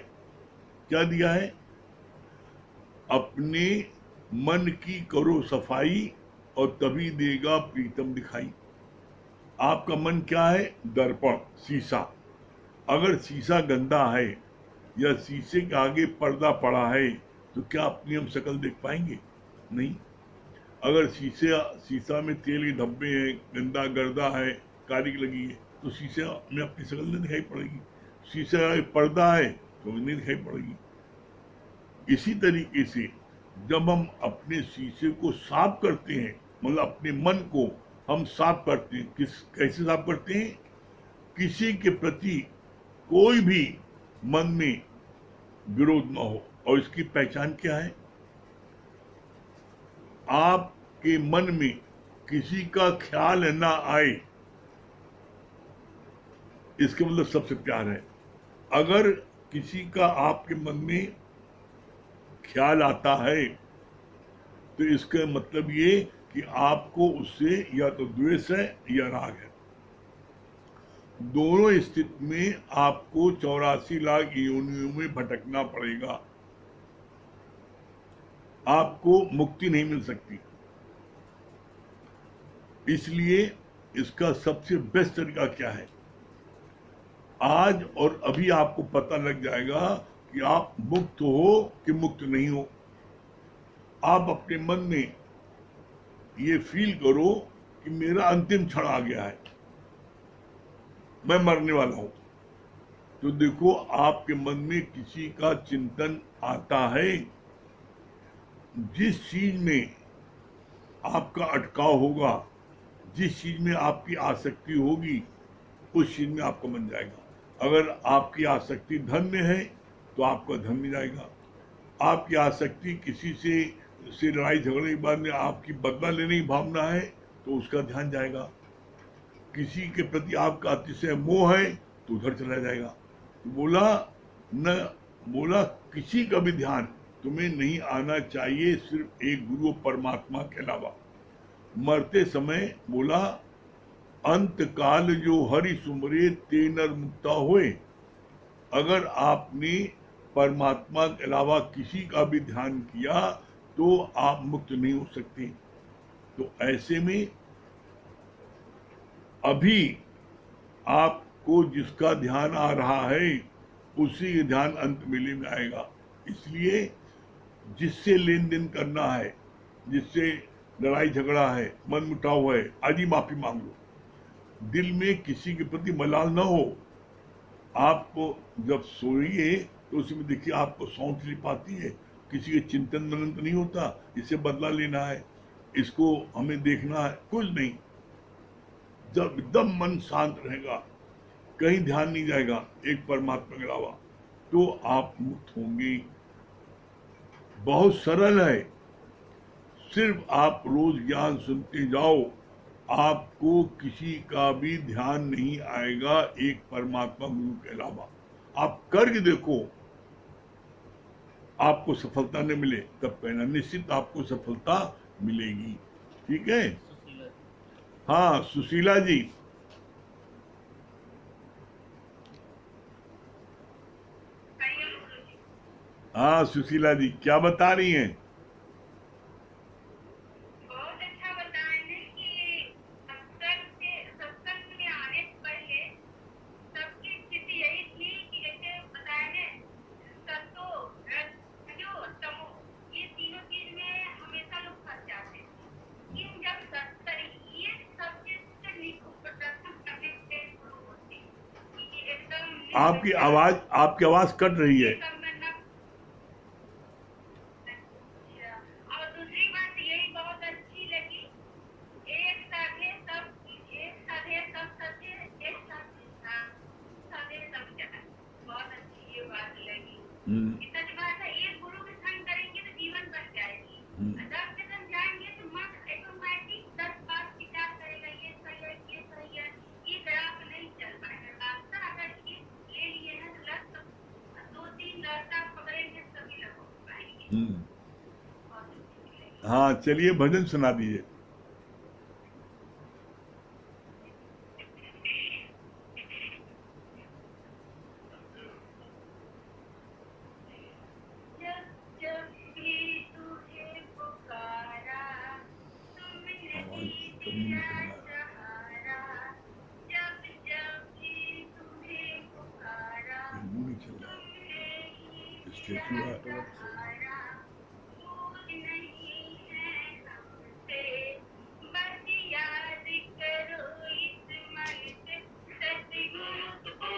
क्या दिया है, अपने मन की करो सफाई और तभी देगा प्रीतम दिखाई। आपका मन क्या है, दर्पण, शीशा। अगर शीशा गंदा है या शीशे के आगे पर्दा पड़ा है तो क्या अपनी हम शक्ल देख पाएंगे, नहीं। अगर शीशा में तेल के धब्बे हैं, गंदा गर्दा है, कालिक लगी है, तो शीशे में अपनी शक्ल नहीं दिखाई पड़ेगी। शीशा में पर्दा है तो नहीं दिखाई पड़ेगी। इसी तरीके से जब हम अपने शीशे को साफ करते हैं, मतलब अपने मन को हम साफ करते हैं, कैसे साफ करते हैं, किसी के प्रति कोई भी मन में विरोध न हो। और इसकी पहचान क्या है, आपके मन में किसी का ख्याल ना आए, इसके मतलब सबसे प्यार है। अगर किसी का आपके मन में ख्याल आता है तो इसका मतलब ये कि आपको उससे या तो द्वेष है या राग है। दोनों स्थिति में आपको 84 लाख योनियों में भटकना पड़ेगा, आपको मुक्ति नहीं मिल सकती। इसलिए इसका सबसे बेस्ट तरीका क्या है, आज और अभी आपको पता लग जाएगा कि आप मुक्त हो कि मुक्त नहीं हो। आप अपने मन में ये फील करो कि मेरा अंतिम क्षण आ गया है, मैं मरने वाला हूं। तो देखो आपके मन में किसी का चिंतन आता है, जिस चीज में आपका अटकाव होगा, जिस चीज में आपकी आसक्ति होगी, उस चीज में आपका मन जाएगा। अगर आपकी आसक्ति धन में है तो आपका धन में जाएगा। आपकी आसक्ति किसी से लड़ाई झगड़े के बाद में आपकी बदला लेने की भावना है तो उसका ध्यान जाएगा। किसी के प्रति आपका अतिशय मोह है तो उधर चला जाएगा। बोला किसी का भी ध्यान तुम्हें नहीं आना चाहिए, सिर्फ एक गुरु परमात्मा के अलावा। मरते समय बोला अंत काल जो हरि सुमरे ते नर मुक्ता होए। अगर आपने परमात्मा के अलावा किसी का भी ध्यान किया तो आप मुक्त नहीं हो सकते। तो ऐसे में अभी आपको जिसका ध्यान आ रहा है उसी के ध्यान अंत मेले में आएगा। इसलिए जिससे लेन देन करना है, जिससे लड़ाई झगड़ा है, मन मुटाव है, आज ही माफी मांग लो। दिल में किसी के प्रति मलाल ना हो। आपको जब सोइए तो उसमें देखिए आपको सौंध स्लिप आती है, किसी के चिंतन मनन तो नहीं होता, इससे बदला लेना है, इसको हमें देखना है, कुछ नहीं। जब एकदम मन शांत रहेगा, कहीं ध्यान नहीं जाएगा एक परमात्मा के अलावा, तो आप मुक्त होंगे। बहुत सरल है, सिर्फ आप रोज ज्ञान सुनते जाओ, आपको किसी का भी ध्यान नहीं आएगा एक परमात्मा गुरु के अलावा। आप करके देखो, आपको सफलता न मिले तब कहना, निश्चित आपको सफलता मिलेगी। ठीक है। हाँ सुशीला जी। हाँ सुशीला जी क्या बता रही हैं? बहुत अच्छा बताए हैं कि सत्संग में आने से पहले सबकी स्थिति यही थी कि जैसे बताए हैं, सत्तो रजो तमो, ये तीनों चीज में हमेशा लोग फंस जाते हैं। लेकिन जब ये सब चीज से निकलना शुरू होते हैं, कि एकदम आपकी आवाज कट रही है। और दूसरी बात यही बहुत अच्छी लगी, एक साधे सब सत्य, साधे सब जगह। बहुत अच्छी ये बात लगी। कि सच बात है, एक गुरु के संग करेंगे तो जीवन बन जाएगी। 10 के संग जाएंगे तो मन ऑटोमेटिक 10 बात विचार करेगा, ये सही है, ये सही है, ये ग्राफ नहीं चल पाएगा। रास्ता अगर ये ले लिए हैं तो लग 2-3 रास्ता पकड़ेंगे तभी लग पाएंगे। हाँ चलिए भजन सुना दीजिए। जब भी तुझे पुकारा, तुमने दिया सहारा। जब भी तुझे पुकारा, तुमने ही सहारा। दूर नहीं है हमसे, बस याद करो इस मन से, सतगुरु को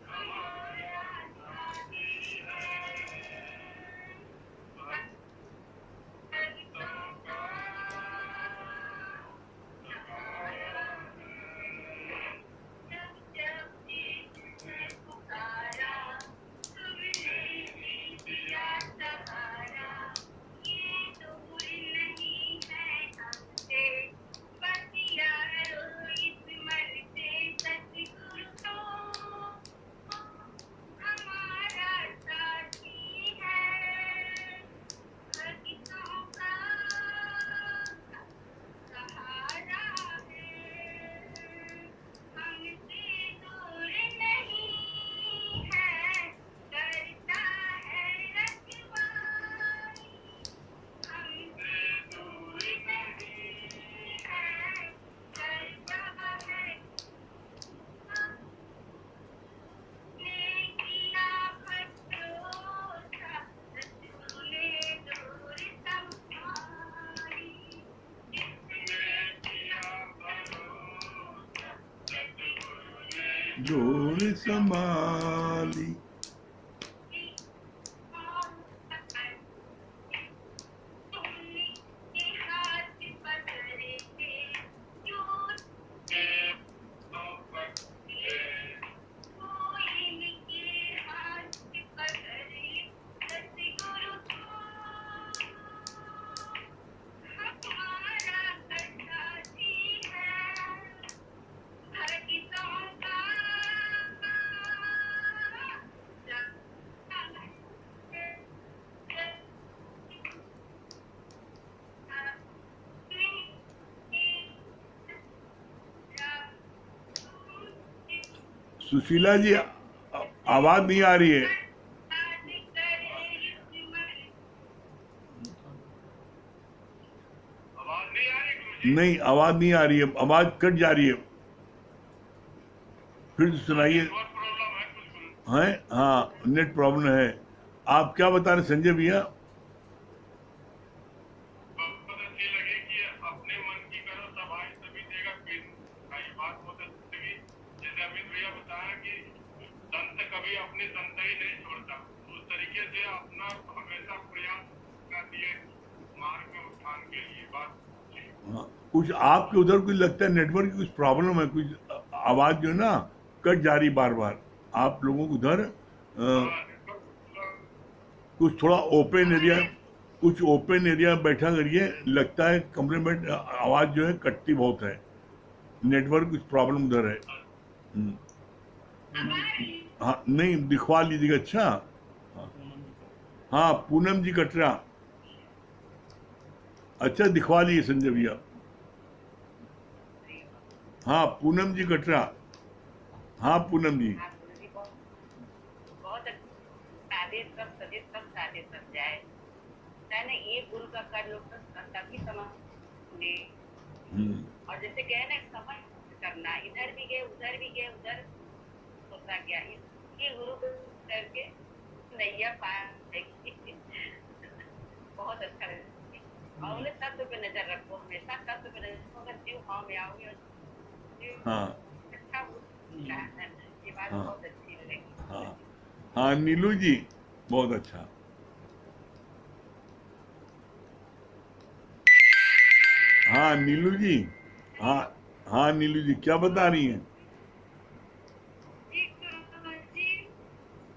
हमारा साथी है। भक्तों का सहारा है। जब भी तुझे पुकारा, तुमने ही दिया सहारा। ये दूर नहीं है हमसे, बस यारो इस मन से, सतगुरु तो हमारा साथी है। भक्तों का सहारा है, हमसे दूर नहीं है, करता है रखवाली। हमसे दूर नहीं है, करता है। ने किया भरोसा, रसूले दूर संभाली। जिसने किया भरोसा, रसूले जोर संभाली। तुमने हाथ पकड़े थे, क्यों थे पकड़े? कोई इनके हाथ पकड़े, सतगुरु को हमारा साथी है। भक्तों का सुशीला जी आवाज नहीं आ रही है। नहीं आवाज नहीं आ रही है, आवाज कट जा रही है, फिर से सुनाइए। है हाँ नेट प्रॉब्लम है। आप क्या बता रहे संजय भैया? बहुत अच्छी लगी कि अपने मन की करो सभाई सभी देगा पीर भाई, बात बहुत अच्छी लगी। जैसे अमित भैया बताया कि संत कभी अपनी संतही नहीं छोड़ता, उस तरीके से अपना हमेशा प्रयास करती है मार्ग में उत्थान के लिए। बात हाँ, कुछ आपके उधर कुछ लगता है नेटवर्क की कुछ प्रॉब्लम है, कुछ आवाज जो है ना कट जा रही बार बार। आप लोगों को उधर कुछ थोड़ा ओपन एरिया, हमारे कुछ ओपन एरिया में बैठा करिए, लगता है कमरे में आवाज जो है कटती बहुत है, नेटवर्क कुछ प्रॉब्लम उधर है। हम्म, हमारे हाँ नहीं दिखवा लीजिएगा। अच्छा हाँ, हाँ पूनम जी कटरा, अच्छा दिखवा लीजिए संजय भैया। हाँ पूनम जी कटरा, हाँ पूनम जी। हाँ गुरु जी बहुत बहुत सादे सब सादे सब जाए है ना। एक गुरु का कर लोग तो तभी समझ। हम्म, और जैसे कहे ना समझ करना, इधर भी गए उधर होता क्या, इसके गुरु को करके नैया पार करेगी। बहुत अच्छा लगता। और उन्हें तत्व पे नजर रखो, हमेशा तत्व पे नजर रखो। अगर जीव हाँ में आओगे और जीव हाँ अच्छा होता है, ये बात हाँ बहुत अच्छी लगी। हाँ हाँ नीलू जी बहुत अच्छा। हाँ नीलू जी, हाँ हाँ नीलू जी क्या बता रही हैं? जी गुरु जी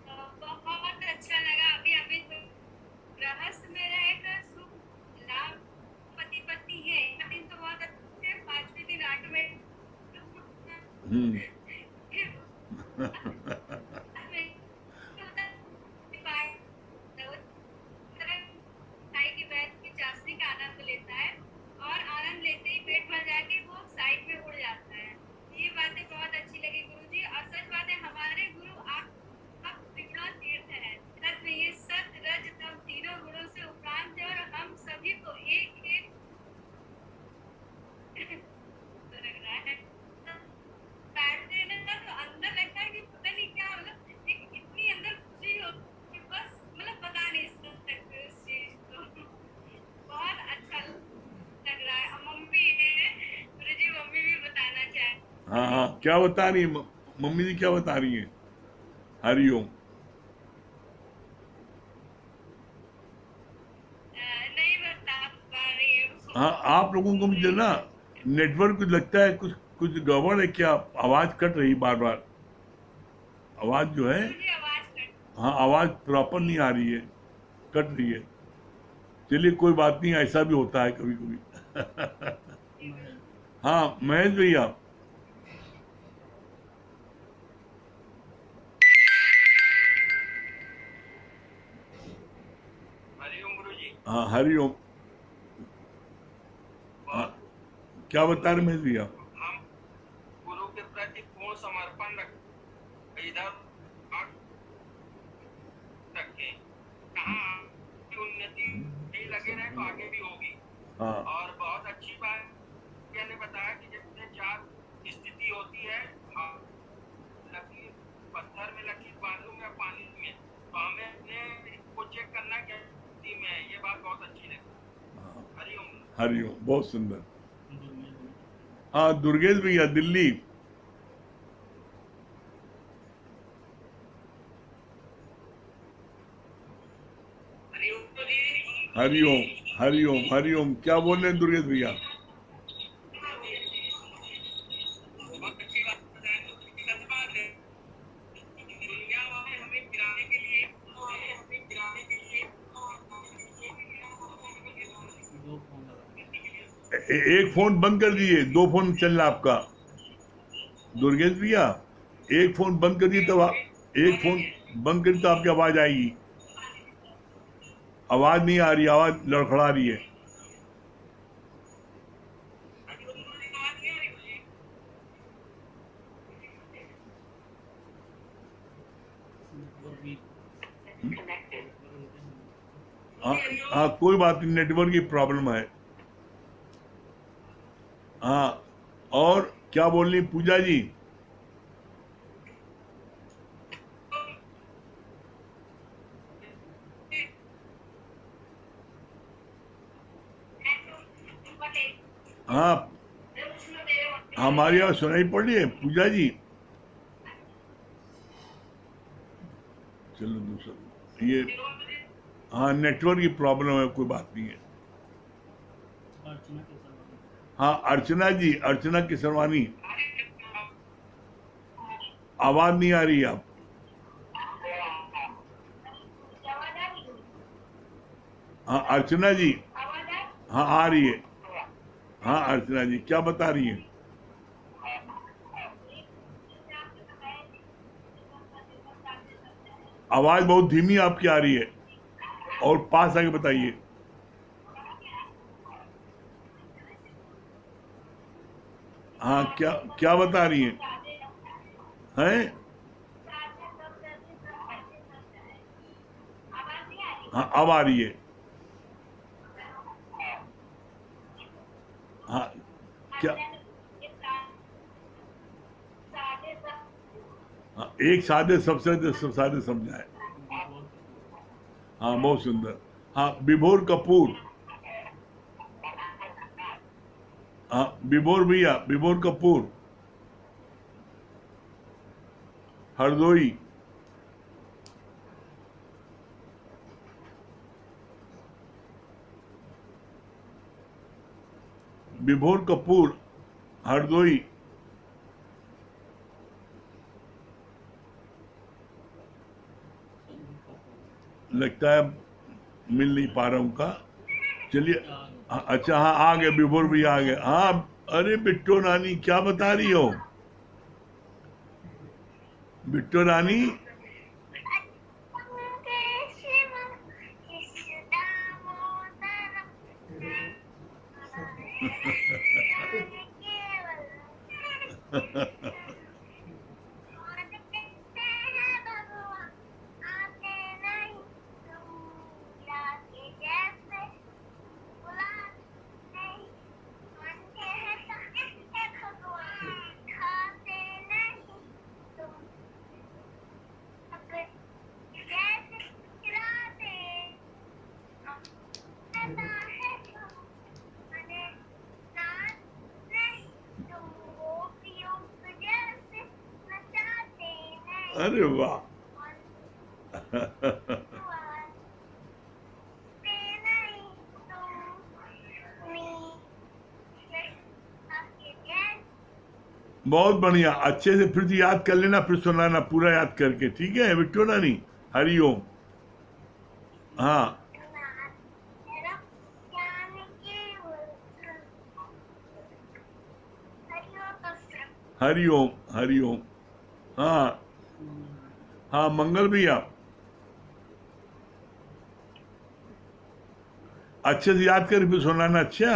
बहुत अच्छा लगा। अभी अभी गृहस्थ में रहकर सुख लाभ पति पत्नी है, दिन तो बहुत अच्छे, 5वें दिन ऑटोमेटिक हम्म, साई की बैठ के चाशनी का आनंद लेता है, और आनंद लेते ही पेट भर जाके वो साइड में उड़ जाता है। ये बातें बहुत अच्छी लगी गुरुजी। और सच बात है, हमारे गुरु आप त्रिगुणा तीर्थ है। सच में ये सत रज तम तीनों गुणों से उपरांत है, और हम सभी को एक एक तो लग रहा है बैठते हैं ना तो अंदर लगता है कि पता नहीं क्या, मतलब एक इतनी अंदर खुशी हो कि बस मतलब बता नहीं सकते उस चीज को। बहुत अच्छा लग रहा है। और मम्मी है गुरुजी, मम्मी भी बताना हाँ हाँ चाहेंगी। क्या बता रही है मम्मी जी क्या बता रही है? हरिओम। नहीं बता पा रही हूँ। हाँ आप लोगों को मुझे ना नेटवर्क कुछ लगता है, कुछ कुछ गड़बड़ है क्या? आवाज कट रही बार बार, आवाज जो है, गुरुजी आवाज कर। हाँ आवाज प्रॉपर नहीं आ रही है, कट रही है। चलिए कोई बात नहीं, ऐसा भी होता है कभी कभी। हाँ महेश भैया। हरिओम गुरु जी। हाँ हरिओम। हाँ बहुत क्या बता रहे महेश भैया? हम गुरु के प्रति पूर्ण समर्पण रख, इधर आंख रखें, कहाँ की उन्नति नहीं लगे रहे तो आगे भी होगी। हाँ और बहुत अच्छी बात मैंने बताया कि जैसे 4 स्थिति होती है, लकीर पत्थर में, लकीर बालू में, पानी में, तो हमें अपने को चेक करना क्या स्थिति में है। ये बात बहुत अच्छी लगी। हरिओम। हरिओम बहुत सुंदर। हाँ दुर्गेश भैया दिल्ली। हरिओम जी। हरिओम हरिओम हरिओम क्या बोल रहे हैं दुर्गेश भैया? बहुत अच्छी बात बताई, सच बात है। दुनिया वाले हमें गिराने के लिए एक फोन बंद कर दीजिए, 2 फोन चल रहा आपका दुर्गेश भैया। एक फोन बंद कर दिए तब एक फोन बंद करिए तो आपकी आवाज आएगी। आवाज नहीं आ रही, आवाज लड़खड़ा रही है। हाँ हाँ कोई बात नहीं, नेटवर्क की प्रॉब्लम है। हाँ और क्या बोल रही पूजा जी? हाँ, हमारी आवाज सुनाई पड़ रही है पूजा जी? चलो दूसरा ये, हाँ नेटवर्क की प्रॉब्लम है, कोई बात नहीं है। हाँ अर्चना जी, अर्चना किसरवानी, आवाज नहीं आ रही आप। हाँ अर्चना जी, हाँ आ रही है। हाँ अर्चना जी क्या बता रही है? आवाज बहुत धीमी आपकी आ रही है, और पास आके बताइए। हाँ क्या क्या बता रही हैं? हैं? हाँ अब आ रही है। हाँ क्या? हाँ, एक सादे सबसे सब सादे समझाए। हाँ बहुत सुंदर। हाँ विभोर कपूर, हाँ विभोर भैया, विभोर कपूर, हरदोई। विभोर कपूर, हरदोई। लगता है मिल नहीं पा रहा उनका। चलिए अच्छा हाँ आ गए, विभोर भी आ गए। हाँ अरे बिट्टो रानी क्या बता रही हो? बिट्टो रानी अरे वाह बहुत बढ़िया, अच्छे से फिर से याद कर लेना, फिर सुनाना पूरा याद करके, ठीक है बिट्टो रानी? हरिओम। हाँ हरिओम, हरिओम। हाँ हाँ मंगल भैया, अच्छे से याद कर फिर सुनाना। अच्छा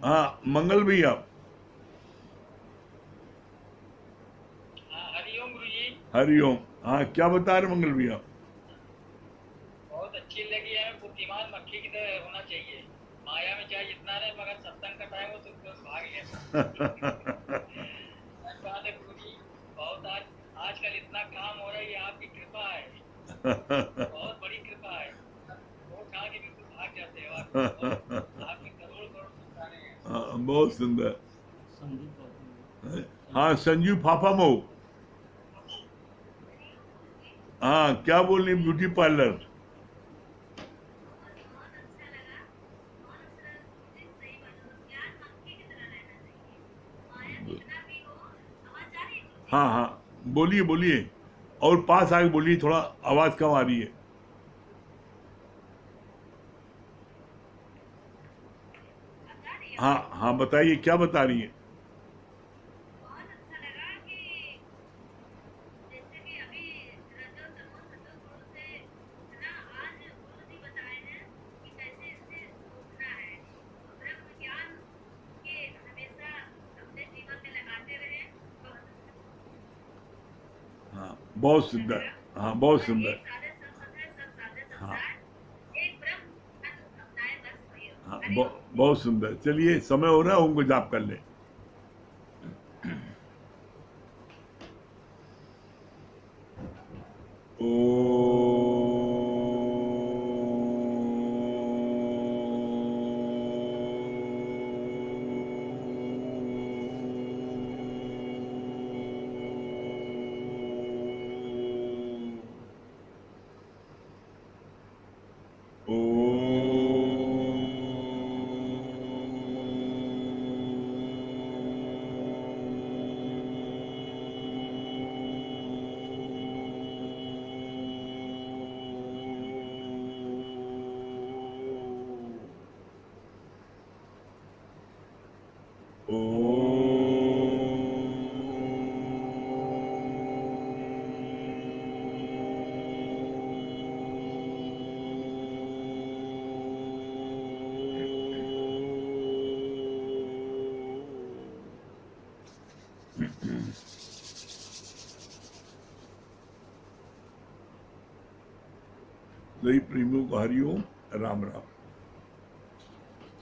हाँ मंगल भैया। हरिओम गुरुजी। हरिओम। हाँ क्या बता रहे मंगल भैया? बहुत अच्छी लगी है, बुद्धिमान मक्खी की तरह होना चाहिए। माया में चाहे जितना रहे, मगर सत्संग का टाइम हो तो भाग ले। बात है गुरुजी, बहुत आजकल इतना काम हो रहा है, ये आपकी कृपा है, बहुत बड़ी कृपा है। वो कहा कि बिल्कुल भाग जाते हैं आपके करोड़ करोड़ शुक्राने हैं। हाँ, बहुत सुंदर। हाँ संजीव फाफामो, हाँ क्या बोल रही ब्यूटी पार्लर? हाँ हाँ बोलिए बोलिए, और पास आके बोलिए, थोड़ा आवाज कम आ रही है। हाँ हाँ बताइए क्या बता रही है? हाँ बहुत सुंदर, हाँ बहुत सुंदर। हाँ हाँ बहुत सुंदर। चलिए समय हो रहा है, उनको जाप कर ले। ओ सभी प्रेमियों को हरिओम, राम राम।